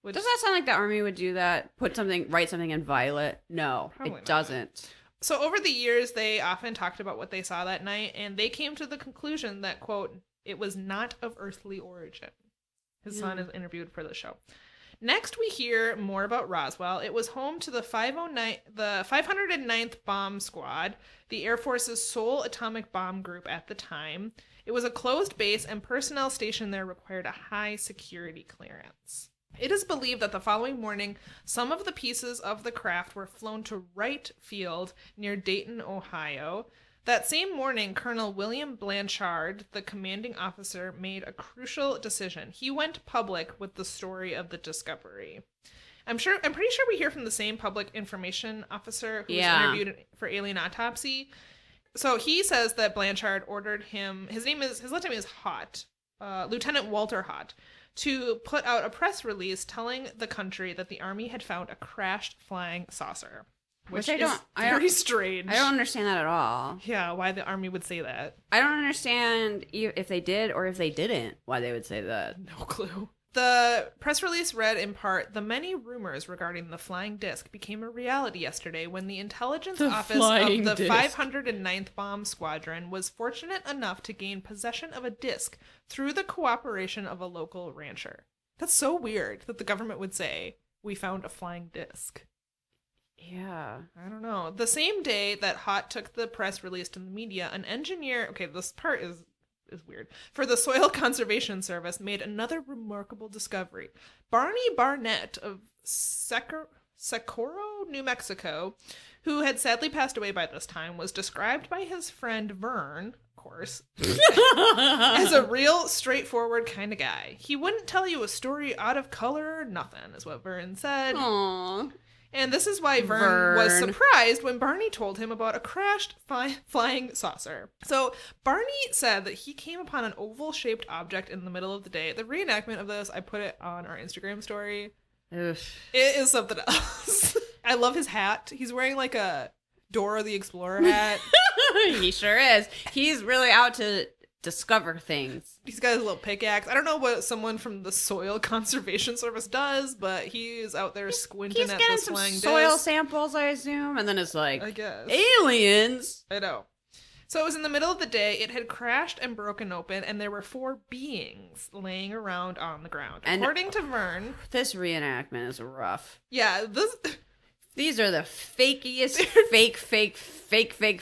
Which, Does that sound like the army would do that? Write something in violet? No, Probably it not. doesn't. so over the years, they often talked about what they saw that night, and they came to the conclusion that, quote, it was not of earthly origin. His son is interviewed for the show. Next, we hear more about Roswell. It was home to the 509th Bomb Squad, the Air Force's sole atomic bomb group at the time. It was a closed base, and personnel stationed there required a high security clearance. It is believed that the following morning, some of the pieces of the craft were flown to Wright Field near Dayton, Ohio. That same morning, Colonel William Blanchard, the commanding officer, made a crucial decision. He went public with the story of the discovery. I'm pretty sure we hear from the same public information officer who was interviewed for Alien Autopsy. So he says that Blanchard ordered him, his last name is Hott, Lieutenant Walter Hott, to put out a press release telling the country that the Army had found a crashed flying saucer. Which I is don't- very strange. I don't understand that at all. Yeah, why the Army would say that. I don't understand if they did or if they didn't, why they would say that. No clue. The press release read in part, the many rumors regarding the flying disc became a reality yesterday when the intelligence office of the 509th Bomb Squadron was fortunate enough to gain possession of a disc through the cooperation of a local rancher. That's so weird that the government would say, we found a flying disc. Yeah. I don't know. The same day that Hott took the press release to the media, an engineer, okay, this part is weird, for the Soil Conservation Service made another remarkable discovery. Barney Barnett of Socorro, New Mexico, who had sadly passed away by this time, was described by his friend Vern, of course, as a real straightforward kind of guy. He wouldn't tell you a story out of color or nothing, is what Vern said. Aww. And this is why Vern was surprised when Barney told him about a crashed flying saucer. So Barney said that he came upon an oval-shaped object in the middle of the day. The reenactment of this, I put it on our Instagram story. Ugh. It is something else. I love his hat. He's wearing like a Dora the Explorer hat. He sure is. He's really out to discover things. He's got his little pickaxe. I don't know what someone from the Soil Conservation Service does, but he's out there squinting He's at getting this some flying soil disc. samples, I assume, and then it's like, I guess. aliens. I know. So it was in the middle of the day. It had crashed and broken open, and there were 4 beings laying around on the ground. And- According to Vern, This reenactment is rough. yeah, this. These are the fakiest, fake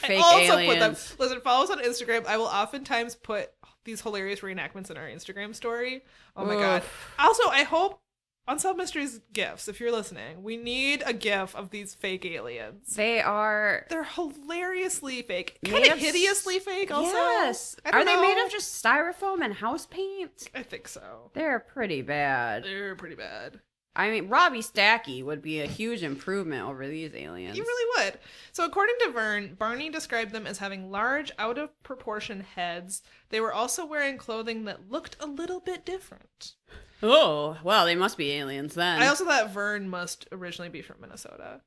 I also aliens. put them. Listen, follow us on Instagram. I will oftentimes put these hilarious reenactments in our Instagram story. Oh my god. Oof. Also, I hope Unsolved Mysteries gifs, if you're listening, we need a gif of these fake aliens. They're hilariously fake, Made kind of of hideously fake. Also, yes. I don't Are they made know. of just styrofoam and house paint? I think so. They're pretty bad. They're pretty bad. I mean, Robbie Stacky would be a huge improvement over these aliens. You really would. So according to Vern, Barney described them as having large, out of proportion heads. They were also wearing clothing that looked a little bit different. Oh, well, they must be aliens then. I also thought Vern must originally be from Minnesota.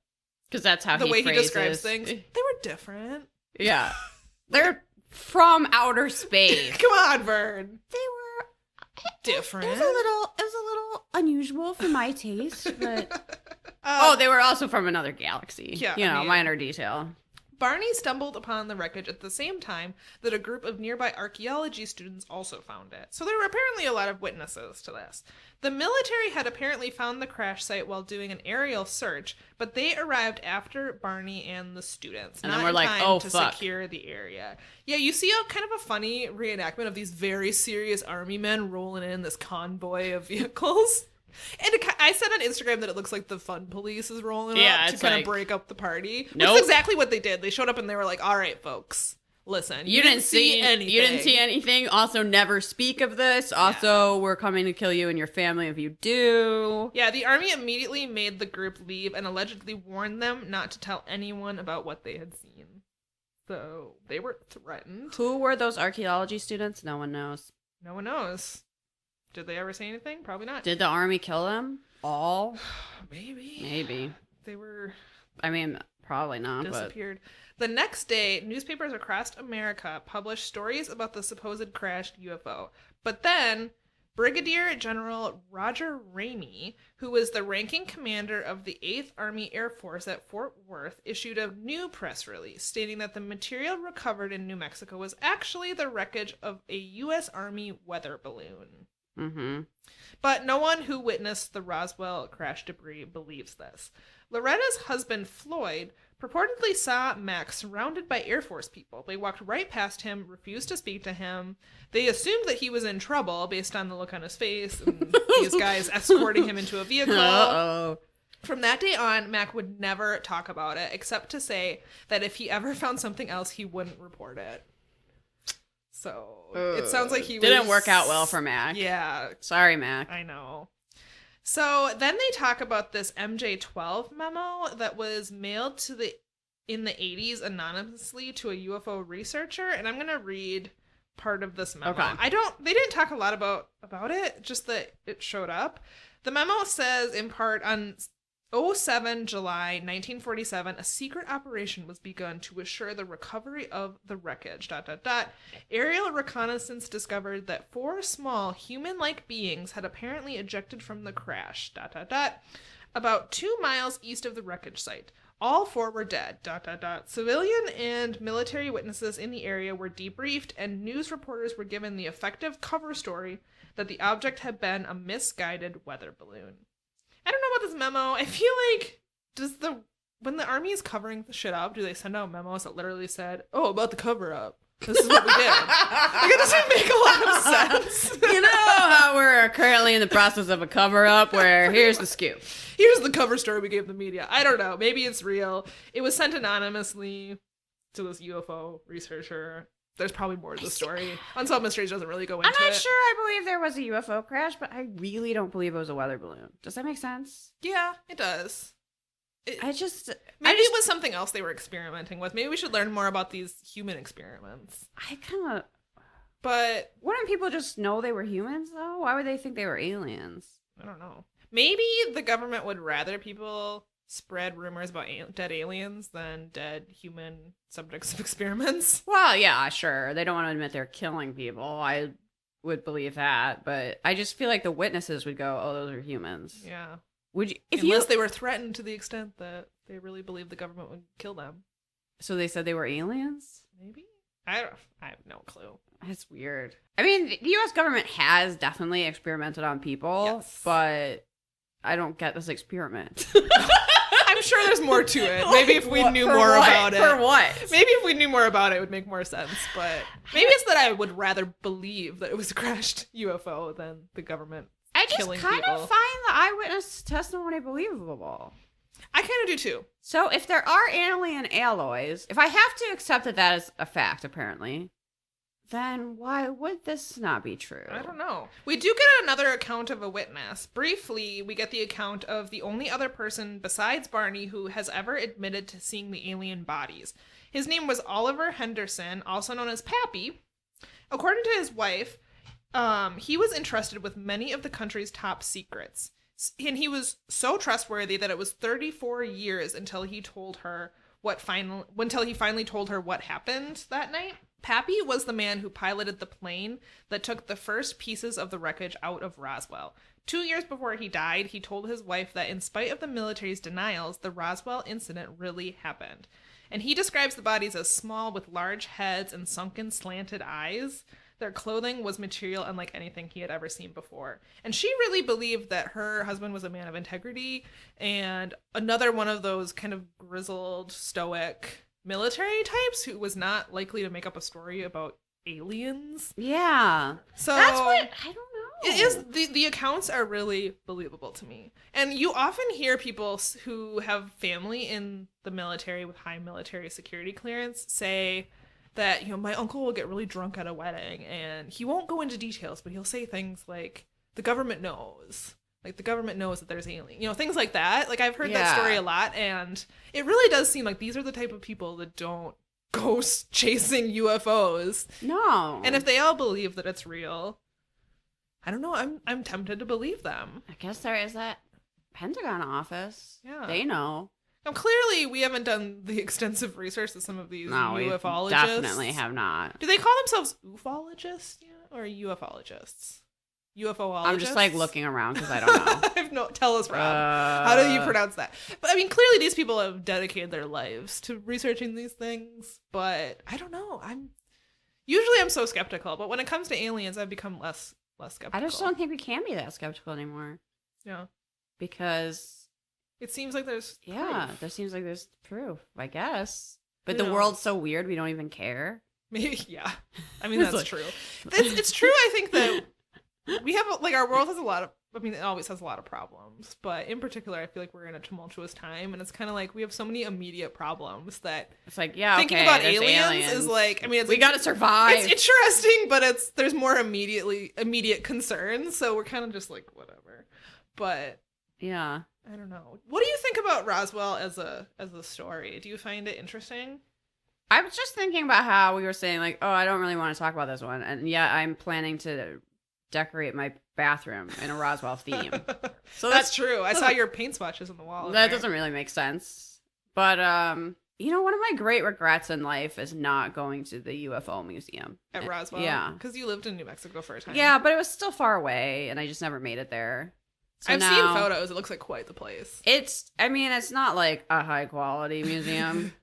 Because that's how The way he phrases. describes things, they were different. Yeah. They're from outer space. Come on, Vern. They were Different. It was a little unusual for my taste, but they were also from another galaxy. Yeah, you know, I mean, minor detail. Barney stumbled upon the wreckage at the same time that a group of nearby archaeology students also found it. So there were apparently a lot of witnesses to this. The military had apparently found the crash site while doing an aerial search, but they arrived after Barney and the students, And not then we're in like, time oh, to fuck. secure the area. Yeah, you see a kind of a funny reenactment of these very serious army men rolling in this convoy of vehicles. And I said on Instagram that it looks like the fun police is rolling up to kind of break up the party. Nope. Which is exactly what they did. They showed up and they were like, all right, folks, listen. You didn't see anything. You didn't see anything. Also, never speak of this. Also, we're coming to kill you and your family if you do. Yeah, the army immediately made the group leave and allegedly warned them not to tell anyone about what they had seen. So they were threatened. Who were those archaeology students? No one knows. No one knows. Did they ever say anything? Probably not. Did the army kill them all? Maybe. They were I mean, probably not. disappeared. The next day, newspapers across America published stories about the supposed crashed UFO. But then, Brigadier General Roger Ramey, who was the ranking commander of the 8th Army Air Force at Fort Worth, issued a new press release stating that the material recovered in New Mexico was actually the wreckage of a U.S. Army weather balloon. Mm-hmm. But no one who witnessed the Roswell crash debris believes this. Loretta's husband, Floyd, purportedly saw Mac surrounded by Air Force people. They walked right past him, refused to speak to him. They assumed that he was in trouble based on the look on his face and these guys escorting him into a vehicle. Uh-oh. From that day on, Mac would never talk about it, except to say that if he ever found something else, he wouldn't report it. So it sounds like he didn't work out well for Mac. Yeah. Sorry, Mac. I know. So then they talk about this MJ-12 memo that was mailed in the 80s anonymously to a UFO researcher, and I'm going to read part of this memo. Okay. They didn't talk a lot about it, just that it showed up. The memo says in part on 07 July 1947, a secret operation was begun to assure the recovery of the wreckage. ... Aerial reconnaissance discovered that 4 small human-like beings had apparently ejected from the crash. ... About 2 miles east of the wreckage site. All 4 were dead. ... Civilian and military witnesses in the area were debriefed, and news reporters were given the effective cover story that the object had been a misguided weather balloon. I don't know about this memo. I feel like, when the army is covering the shit up, do they send out memos that literally said, oh, about the cover up? This is what we did. Like, it doesn't make a lot of sense. You know how we're currently in the process of a cover-up where here's the scoop. Here's the cover story we gave the media. I don't know. Maybe it's real. It was sent anonymously to this UFO researcher. There's probably more to the story. Unsolved Mysteries doesn't really go into it. I'm not sure I believe there was a UFO crash, but I really don't believe it was a weather balloon. Does that make sense? Yeah, it does. Maybe It was something else they were experimenting with. Maybe we should learn more about these human experiments. But wouldn't people just know they were humans, though? Why would they think they were aliens? I don't know. Maybe the government would rather people spread rumors about dead aliens than dead human subjects of experiments. Well, yeah, sure. They don't want to admit they're killing people. I would believe that, but I just feel like the witnesses would go, "Oh, those are humans." Yeah. Would you, unless they were threatened to the extent that they really believed the government would kill them. So they said they were aliens? Maybe. I have no clue. That's weird. I mean, the U.S. government has definitely experimented on people, yes, but I don't get this experiment. I'm sure there's more to it. Maybe if we knew more about it. For what? Maybe if we knew more about it, it would make more sense. But maybe it's that I would rather believe that it was a crashed UFO than the government killing people. I just kind of find the eyewitness testimony believable. I kind of do too. So if there are alien alloys, if I have to accept that that is a fact, apparently, then why would this not be true? I don't know. We do get another account of a witness. Briefly, we get the account of the only other person besides Barney who has ever admitted to seeing the alien bodies. His name was Oliver Henderson, also known as Pappy. According to his wife, he was entrusted with many of the country's top secrets. And he was so trustworthy that it was 34 years until he finally told her what happened that night. Pappy was the man who piloted the plane that took the first pieces of the wreckage out of Roswell. 2 years before he died, he told his wife that in spite of the military's denials, the Roswell incident really happened. And he describes the bodies as small with large heads and sunken, slanted eyes. Their clothing was material unlike anything he had ever seen before. And she really believed that her husband was a man of integrity and another one of those kind of grizzled, stoic military types who was not likely to make up a story about aliens. Yeah. So that's what I don't know. it is the accounts are really believable to me. And you often hear people who have family in the military with high military security clearance say that, you know, my uncle will get really drunk at a wedding and he won't go into details, but he'll say things like the government knows. Like, the government knows that there's aliens. You know, things like that. Like, I've heard that story a lot, and it really does seem like these are the type of people that don't go chasing UFOs. No. And if they all believe that it's real, I don't know, I'm tempted to believe them. I guess there is that Pentagon office. Yeah. They know. Now, clearly, we haven't done the extensive research that some of these ufologists. We definitely have not. Do they call themselves ufologists or ufologists? UFOologists? I'm just like looking around because I don't know. Tell us, Rob. How do you pronounce that? But I mean, clearly these people have dedicated their lives to researching these things. But I don't know. I'm so skeptical. But when it comes to aliens, I've become less skeptical. I just don't think we can be that skeptical anymore. Yeah. Because it seems like there's proof. There seems like there's proof, I guess. But Who the knows? world's so weird we don't even care. Maybe, yeah. I mean, that's true. It's true, I think, that we have, like, our world has a lot of, I mean, it always has a lot of problems, but in particular, I feel like we're in a tumultuous time, and it's kind of like we have so many immediate problems that it's like, yeah, thinking okay, about there's aliens is like, I mean, we gotta survive. It's interesting, but there's more immediate concerns, so we're kind of just like, whatever. But yeah, I don't know. What do you think about Roswell as a story? Do you find it interesting? I was just thinking about how we were saying, like, oh, I don't really want to talk about this one, and yeah, I'm planning to decorate my bathroom in a Roswell theme. So that's true. I saw your paint swatches on the wall. That doesn't really make sense. But you know, one of my great regrets in life is not going to the UFO museum at Roswell. Yeah, because you lived in New Mexico for a time. Yeah, but it was still far away, and I just never made it there. So I've seen photos. It looks like quite the place. It's not like a high quality museum.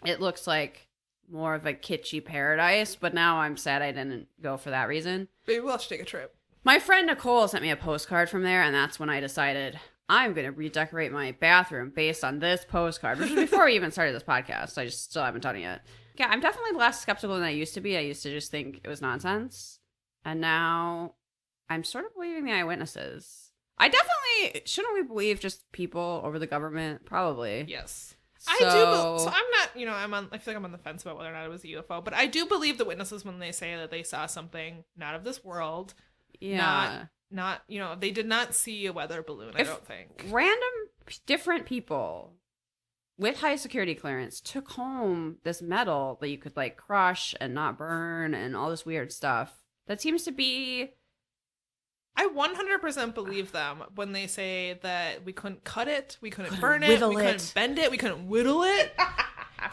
It looks like more of a kitschy paradise, but now I'm sad I didn't go for that reason. Maybe we'll have to take a trip. My friend Nicole sent me a postcard from there, and that's when I decided I'm going to redecorate my bathroom based on this postcard, which was before we even started this podcast. I just still haven't done it yet. Yeah, I'm definitely less skeptical than I used to be. I used to just think it was nonsense. And now I'm sort of believing the eyewitnesses. Shouldn't we believe just people over the government? Probably. Yes. I do. So I'm not, I feel like I'm on the fence about whether or not it was a UFO, but I do believe the witnesses when they say that they saw something not of this world. Yeah. Not, they did not see a weather balloon, I don't think. Random different people with high security clearance took home this metal that you could like crush and not burn and all this weird stuff. That seems to be... I 100% believe them when they say that we couldn't cut it, we couldn't burn it, we couldn't bend it, we couldn't whittle it.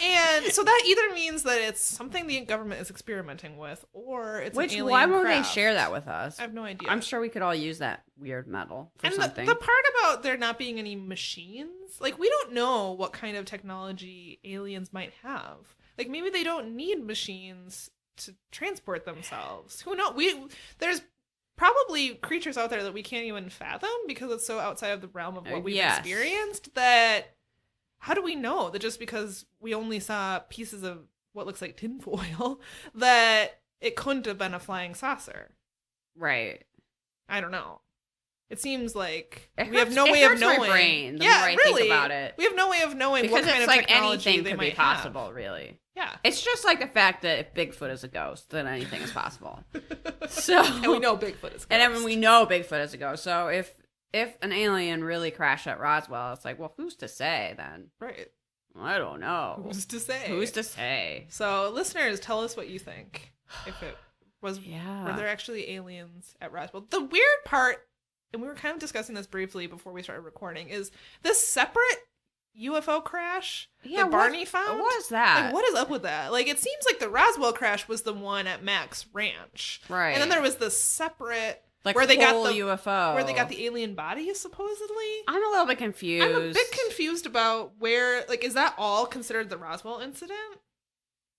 And so that either means that it's something the government is experimenting with, or it's an alien why won't craft. they share that with us? I have no idea. I'm sure we could all use that weird metal for and something. The part about there not being any machines, like, we don't know what kind of technology aliens might have. Like, maybe they don't need machines to transport themselves. Who knows? There's probably creatures out there that we can't even fathom because it's so outside of the realm of what we've experienced that how do we know that just because we only saw pieces of what looks like tinfoil that it couldn't have been a flying saucer? Right. I don't know. It seems like we have no way of knowing. My brain, the more I really, think about it. We have no way of knowing because what kind of like technology anything they could might be possible, have. Really. Yeah. It's just like the fact that if Bigfoot is a ghost, then anything is possible. And we know Bigfoot is a ghost. And then we know Bigfoot is a ghost. So if an alien really crashed at Roswell, it's like, well, who's to say then? Right. I don't know. Who's to say? Who's to say? So, listeners, tell us what you think. If it was, were there actually aliens at Roswell? The weird part, and we were kind of discussing this briefly before we started recording, is this separate UFO crash Yeah, that Barney found? What is that? Like, what is up with that? Like, it seems like the Roswell crash was the one at Mac's ranch. Right. And then there was the separate... Like where they got the UFO. Where they got the alien bodies, supposedly? I'm a little bit confused. I'm a bit confused about where... Like, is that all considered the Roswell incident?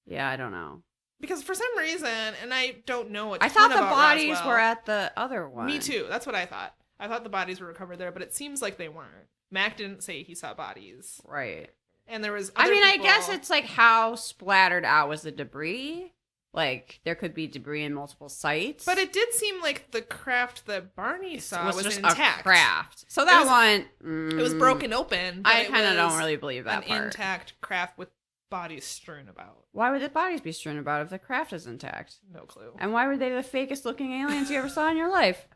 Yeah, I don't know. Because for some reason, and I don't know a ton I thought the about bodies Roswell. were at the other one. Me too. That's what I thought. I thought the bodies were recovered there, but it seems like they weren't. Mac didn't say he saw bodies. Right. And there was I other mean, people... I guess it's like how splattered out was the debris. Like, there could be debris in multiple sites. But it did seem like the craft that Barney saw was just intact. a craft. So that It was broken open. But I kind of don't really believe that an part. intact craft with bodies strewn about. Why would the bodies be strewn about if the craft is intact? No clue. And why were they the fakest looking aliens you ever saw in your life?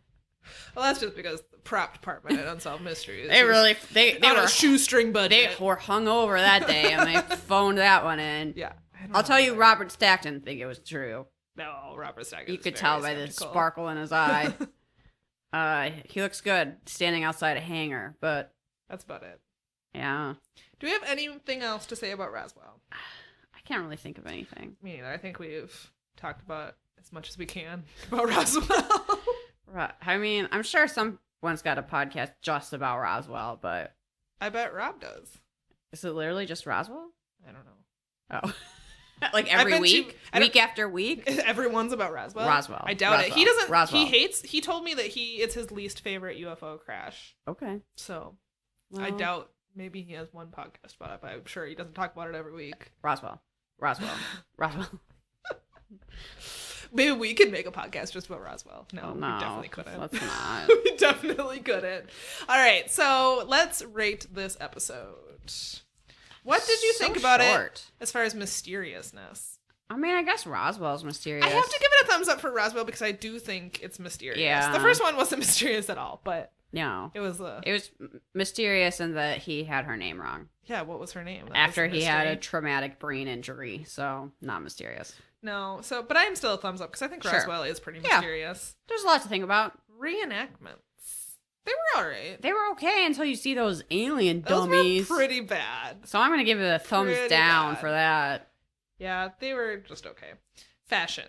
Well, that's just because the prop department at Unsolved Mysteries. They on were a shoestring budget. They were hungover that day, and they phoned that one in. Yeah. I'll tell you, Robert Stack didn't think it was true. No, Robert Stack. You could tell by the sparkle in his eye. He looks good standing outside a hangar, but that's about it. Yeah. Do we have anything else to say about Roswell? I can't really think of anything. Me neither. I think we've talked about as much as we can about Roswell. Right. I mean, I'm sure someone's got a podcast just about Roswell, but I bet Rob does. Is it literally just Roswell? I don't know. Oh. Like every week? Week after week? Everyone's about Roswell? Roswell. I doubt it. He doesn't... Roswell. He told me that it's his least favorite UFO crash. Okay. So, well, I doubt maybe he has one podcast about it, but I'm sure he doesn't talk about it every week. Roswell. Maybe we could make a podcast just about Roswell. No, we definitely couldn't. Let's not. We definitely couldn't. All right, so let's rate this episode. What did you think about it as far as mysteriousness? I mean, I guess Roswell's mysterious. I have to give it a thumbs up for Roswell because I do think it's mysterious. Yeah. The first one wasn't mysterious at all, but no, it was mysterious in that he had her name wrong. Yeah, what was her name? After he had a traumatic brain injury, so not mysterious. No, but I'm still a thumbs up because I think Roswell is pretty mysterious. There's a lot to think about. Reenactments. They were all right. They were okay until you see those alien dummies. Those were pretty bad. So I'm going to give it a thumbs down for that. Yeah, they were just okay. Fashion.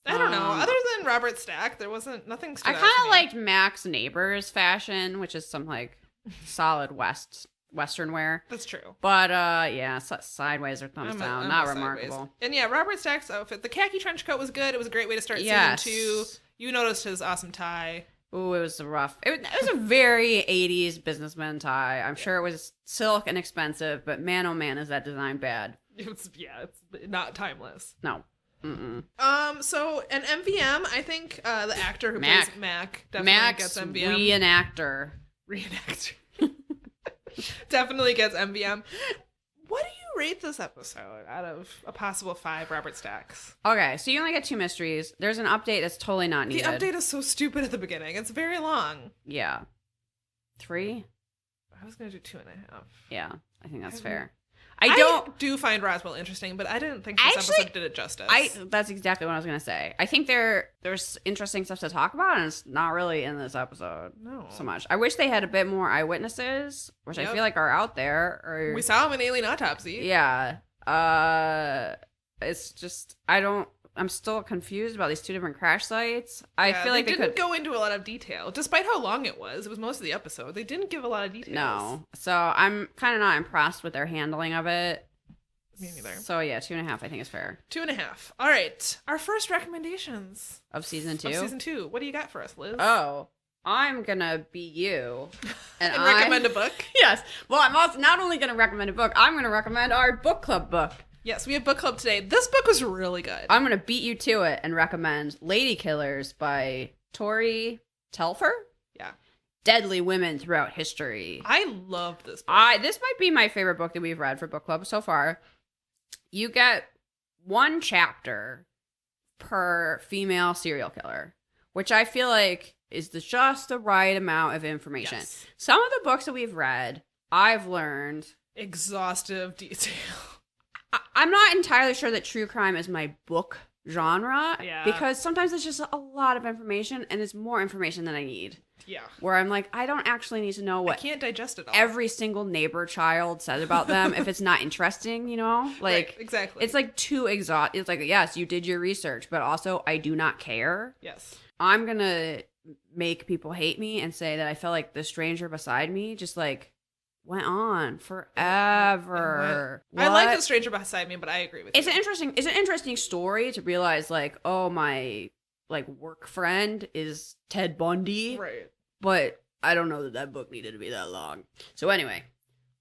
I don't know. Other than Robert Stack, there wasn't nothing stood out to me. I kind of liked Mac's neighbor's fashion, which is some like solid Western wear. That's true. But yeah, sideways or thumbs down. I'm not remarkable. Sideways. And yeah, Robert Stack's outfit, the khaki trench coat was good. It was a great way to start season 2. You noticed his awesome tie. Ooh, it was rough. It was a very 80s businessman tie. I'm sure it was silk and expensive, but man, oh man, is that design bad. It's not timeless. No. Mm-mm. So an MVM, I think the actor who plays Mac definitely gets MVM. Reenactor. Definitely gets MVM. What do you rate this episode out of a possible 5 Robert Stacks? Okay, so you only get 2 mysteries. There's an update that's totally not needed. The update is so stupid at the beginning. It's very long. Yeah. 3? I was going to do 2.5. Yeah, I think that's fair. I do find Roswell interesting, but I didn't think this episode did it justice. That's exactly what I was going to say. I think there's interesting stuff to talk about, and it's not really in this episode so much. I wish they had a bit more eyewitnesses, which I feel like are out there. We saw him in Alien Autopsy. Yeah. It's just, I'm still confused about these 2 different crash sites. I feel like they didn't go into a lot of detail. Despite how long it was most of the episode. They didn't give a lot of details. No. So I'm kind of not impressed with their handling of it. Me neither. So yeah, 2.5 I think is fair. 2.5. All right. Our first recommendations. Of season 2? Of season 2. What do you got for us, Liz? Oh, I'm going to be you. And recommend a book? Yes. Well, I'm also not only going to recommend a book, I'm going to recommend our book club book. Yes, we have book club today. This book was really good. I'm going to beat you to it and recommend Lady Killers by Tori Telfer. Yeah. Deadly Women Throughout History. I love this book. This might be my favorite book that we've read for book club so far. You get 1 chapter per female serial killer, which I feel like is just the right amount of information. Yes. Some of the books that we've read, I've learned exhaustive detail. I'm not entirely sure that true crime is my book genre. Yeah. Because sometimes it's just a lot of information and it's more information than I need. Yeah. where I'm like, I don't actually need to know I what can't digest it all. every single neighbor child says about them if it's not interesting, you know? Like, right, exactly. it's like too exhausting. It's like, yes, you did your research, but also I do not care. Yes. I'm going to make people hate me and say that I felt like the stranger beside me just like went on forever. I like What? the stranger beside me, but I agree with you. It's an interesting story to realize like, oh, my like work friend is Ted Bundy. Right. But I don't know that that book needed to be that long. So anyway,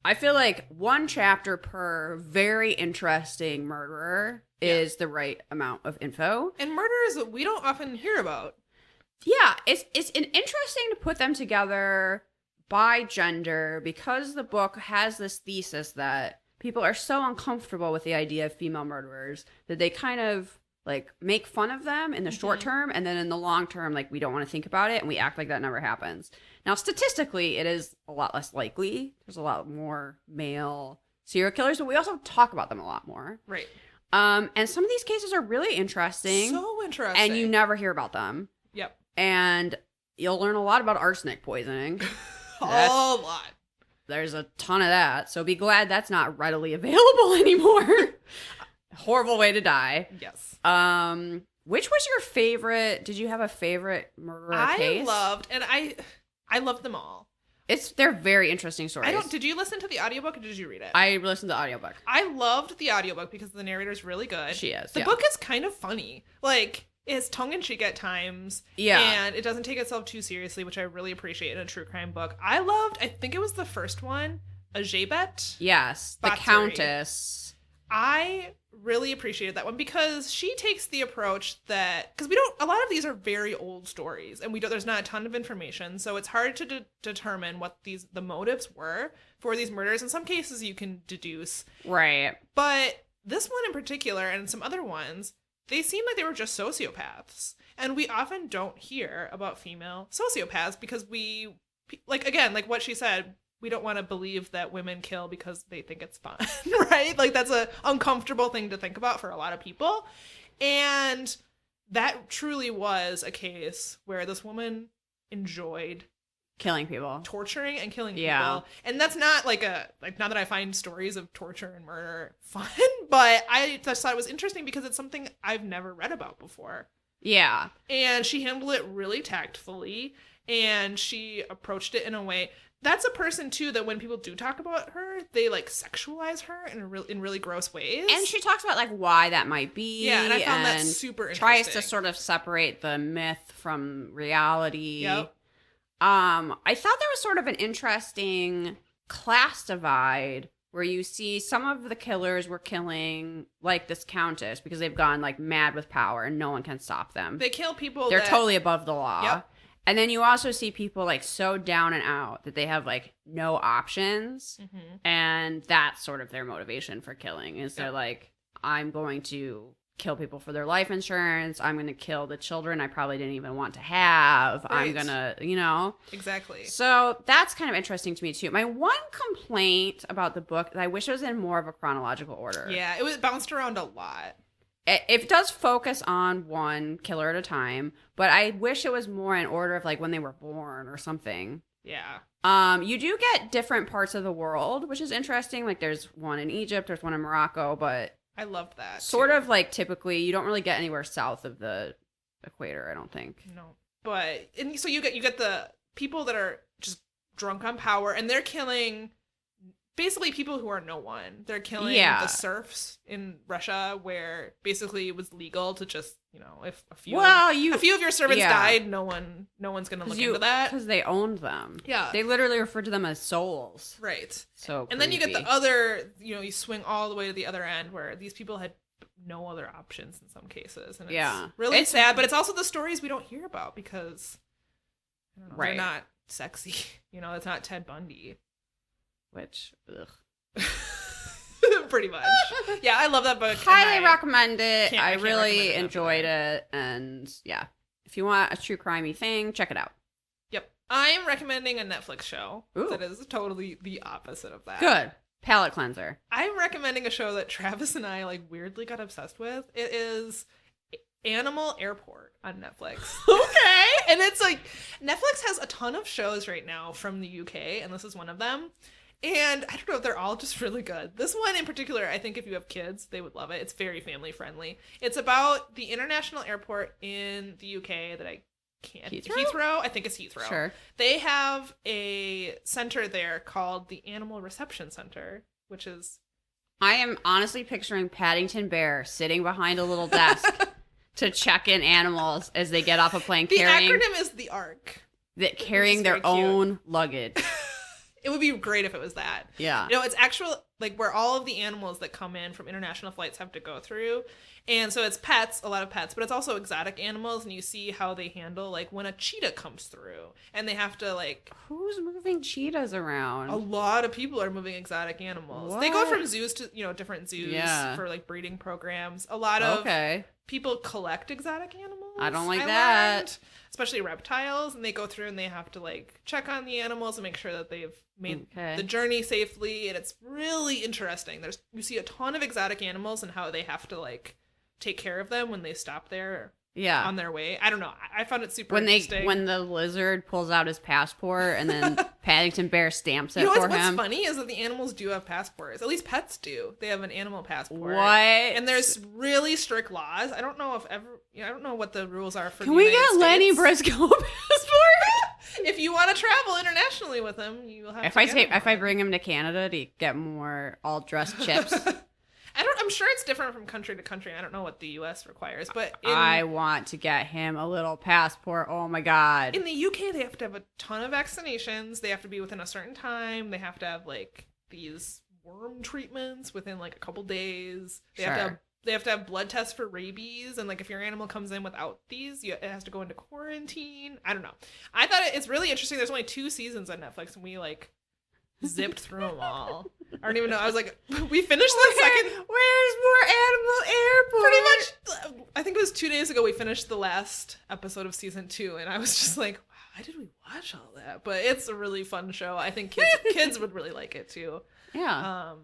I feel like one chapter per very interesting murderer is the right amount of info. And murderers that we don't often hear about. Yeah, it's interesting to put them together by gender because the book has this thesis that people are so uncomfortable with the idea of female murderers that they kind of like make fun of them in the short term, and then in the long term, like we don't want to think about it and we act like that never happens. Now, statistically, it is a lot less likely. There's a lot more male serial killers, but we also talk about them a lot more. Right. And some of these cases are really interesting. So interesting. And you never hear about them. Yep. And you'll learn a lot about arsenic poisoning. A lot. There's a ton of that. So be glad that's not readily available anymore. Horrible way to die. Yes. Which was your favorite? Did you have a favorite murderer case? I loved them all. They're very interesting stories. Did you listen to the audiobook or did you read it? I listened to the audiobook. I loved the audiobook because the narrator's really good. She is. The book is kind of funny. Like, it's tongue-in-cheek at times. Yeah. And it doesn't take itself too seriously, which I really appreciate in a true crime book. I think it was the first one, Ajebet. Yes. The Batsuri. Countess. I really appreciated that one because she takes the approach that, because a lot of these are very old stories and there's not a ton of information, so it's hard to determine what the motives were for these murders. In some cases you can deduce, Right. but this one in particular and some other ones, they seem like they were just sociopaths, and we often don't hear about female sociopaths because like what she said, we don't want to believe that women kill because they think it's fun, right? Like, that's an uncomfortable thing to think about for a lot of people. And that truly was a case where this woman enjoyed Killing people. torturing and killing Yeah. people. And that's not not that I find stories of torture and murder fun, but I just thought it was interesting because it's something I've never read about before. Yeah. And she handled it really tactfully, and she approached it in a way. That's a person, too, that when people do talk about her, they, like, sexualize her in really gross ways. And she talks about, like, why that might be. Yeah, and I found that super interesting. Tries to sort of separate the myth from reality. Yep. I thought there was sort of an interesting class divide where you see some of the killers were killing, like, this countess because they've gone, like, mad with power and no one can stop them. They kill people They're totally above the law. Yep. And then you also see people like so down and out that they have like no options. Mm-hmm. And that's sort of their motivation for killing is they're like, I'm going to kill people for their life insurance. I'm going to kill the children I probably didn't even want to have. Right. I'm going to, you know. Exactly. So that's kind of interesting to me too. My one complaint about the book is I wish it was in more of a chronological order. Yeah, it was bounced around a lot. It does focus on one killer at a time, but I wish it was more in order of like when they were born or something. Yeah. You do get different parts of the world, which is interesting. Like there's one in Egypt, there's one in Morocco, but I loved that. Sort too. of like typically you don't really get anywhere south of the equator, I don't think. No. But and so you get the people that are just drunk on power, and they're killing basically people who are no one. They're killing the serfs in Russia, where basically it was legal to just, you know, if a few of your servants died, no one's gonna look into that because they owned them. Yeah, they literally referred to them as souls. Right. So and then you get the other, you know, you swing all the way to the other end where these people had no other options in some cases, and it's really sad. But it's also the stories we don't hear about because I don't know, they're not sexy. You know, it's not Ted Bundy. Which, pretty much. Yeah, I love that book. Highly recommend it. I really recommend enjoyed it. And yeah, if you want a true crimey thing, check it out. Yep. I'm recommending a Netflix show Ooh. that is totally the opposite of that. Good. Palate cleanser. I'm recommending a show that Travis and I like weirdly got obsessed with. Animal Airport on Netflix. Okay. And it's like, Netflix has a ton of shows right now from the UK, and this is one of them. And I don't know if they're all just really good. This one in particular, I think if you have kids, they would love it. It's very family friendly. It's about the international airport in the UK that I can't... Heathrow? I think it's Heathrow. Sure. They have a center there called the Animal Reception Center, which is... I am honestly picturing Paddington Bear sitting behind a little desk to check in animals as they get off a plane The carrying acronym is the ARC. Carrying their very cute. own luggage. It would be great if it was that. Yeah. You know, it's actual, like, where all of the animals that come in from international flights have to go through. And so it's pets, a lot of pets, but it's also exotic animals. And you see how they handle, like, when a cheetah comes through. And they have to, like... Who's moving cheetahs around? A lot of people are moving exotic animals. What? They go from zoos to, you know, different zoos for, like, breeding programs. A lot of people collect exotic animals. I don't like that. Learned, especially reptiles. And they go through and they have to, like, check on the animals and make sure that they've made the journey safely. And it's really interesting. You see a ton of exotic animals and how they have to, like, take care of them when they stop there on their way. I don't know. I found it super interesting. When the lizard pulls out his passport and then Paddington Bear stamps it for him. What's funny is that the animals do have passports. At least pets do. They have an animal passport. What? And there's really strict laws. I don't know I don't know what the rules are for Can the we United get States. Lenny Briscoe a passport? If you want to travel internationally with him, you will have if I bring him to Canada to get more all dressed chips. I'm sure it's different from country to country. I don't know what the US requires, but I want to get him a little passport. Oh my god. In the UK, they have to have a ton of vaccinations. They have to be within a certain time. They have to have, like, these worm treatments within, like, a couple days. They have to have blood tests for rabies, and, like, if your animal comes in without these, it has to go into quarantine. I don't know. I thought it's really interesting. There's only 2 seasons on Netflix, and we, like, zipped through them all. I don't even know. I was like, we finished the second. Where's more Animal Airport? Pretty much. I think it was 2 days ago we finished the last episode of season 2, and I was just like, wow, why did we watch all that? But it's a really fun show. I think kids would really like it too. Yeah.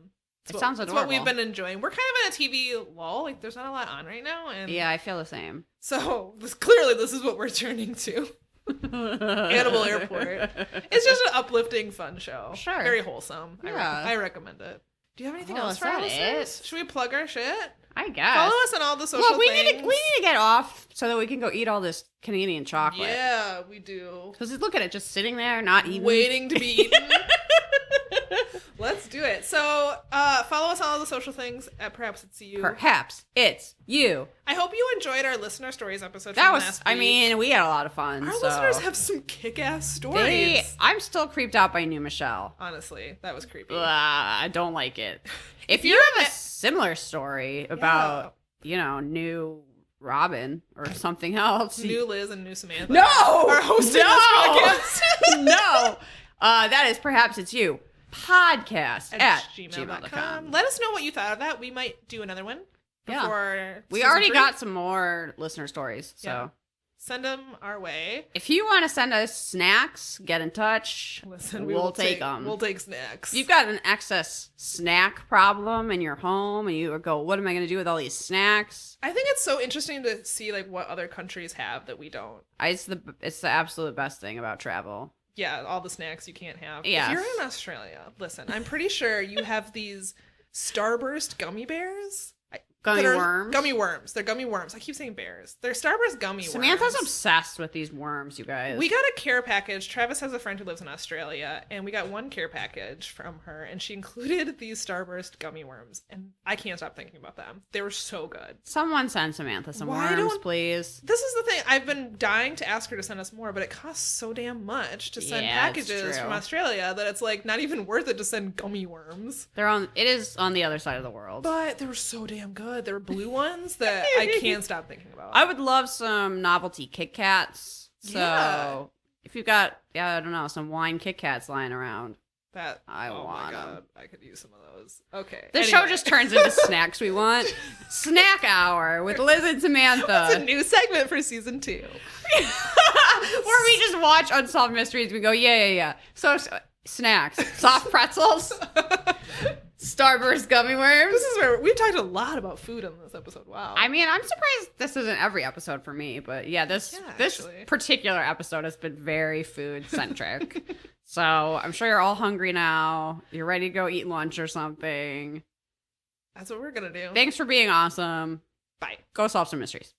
It sounds adorable. It's what we've been enjoying. We're kind of in a TV lull. Like, there's not a lot on right now. And yeah, I feel the same. So clearly this is what we're turning to. Animal Airport. It's just an uplifting, fun show. Sure. Very wholesome. Yeah. I recommend it. Do you have anything Oh, else is for our that listeners? it? Should we plug our shit? I guess. Follow us on all the social we things. need to get off so that we can go eat all this Canadian chocolate. Yeah, we do. Because look at it, just sitting there, not eating. Waiting to be eaten. Let's do it. So, follow us on all the social things at Perhaps It's You. Perhaps It's You. I hope you enjoyed our listener stories episode That from was, last week. I mean, we had a lot of fun. Our so. listeners have some kick-ass stories. I'm still creeped out by New Michelle. Honestly, that was creepy. I don't like it. If you have a similar story about, new Robin or something else. New Liz and New Samantha. No! Are hosting this podcast. No! That is Perhaps It's You podcast at gmail.com. Let us know what you thought of that. We might do another one before we already got some more listener stories, so. Yeah. Send them our way. If you want to send us snacks, get in touch. Listen, we'll take them. We'll take snacks. If you've got an excess snack problem in your home and you go, what am I going to do with all these snacks? I think it's so interesting to see like what other countries have that we don't. It's the absolute best thing about travel. Yeah, all the snacks you can't have. Yes. If you're in Australia, listen, I'm pretty sure you have these Starburst gummy bears. Gummy worms? Gummy worms. They're gummy worms. I keep saying bears. They're Starburst gummy worms. Samantha's obsessed with these worms, you guys. We got a care package. Travis has a friend who lives in Australia, and we got one care package from her, and she included these Starburst gummy worms, and I can't stop thinking about them. They were so good. Someone send Samantha some worms, please. This is the thing. I've been dying to ask her to send us more, but it costs so damn much to send packages from Australia that it's like not even worth it to send gummy worms. It is on the other side of the world. But they were so damn good. There were blue ones that I can't stop thinking about. I would love some novelty Kit Kats. So if you've got, I don't know, some wine Kit Kats lying around, I want them. I could use some of those. Okay. The show just turns into snacks we want. Snack hour with Liz and Samantha. It's a new segment for season 2. Where we just watch Unsolved Mysteries. We go, yeah. So snacks, soft pretzels. Starburst gummy worms. This is where we've talked a lot about food on this episode. Wow. I mean, I'm surprised this isn't every episode for me, but yeah, this actually. particular episode has been very food centric. So I'm sure you're all hungry now. You're ready to go eat lunch or something. That's what we're gonna do. Thanks for being awesome. Bye. Go solve some mysteries.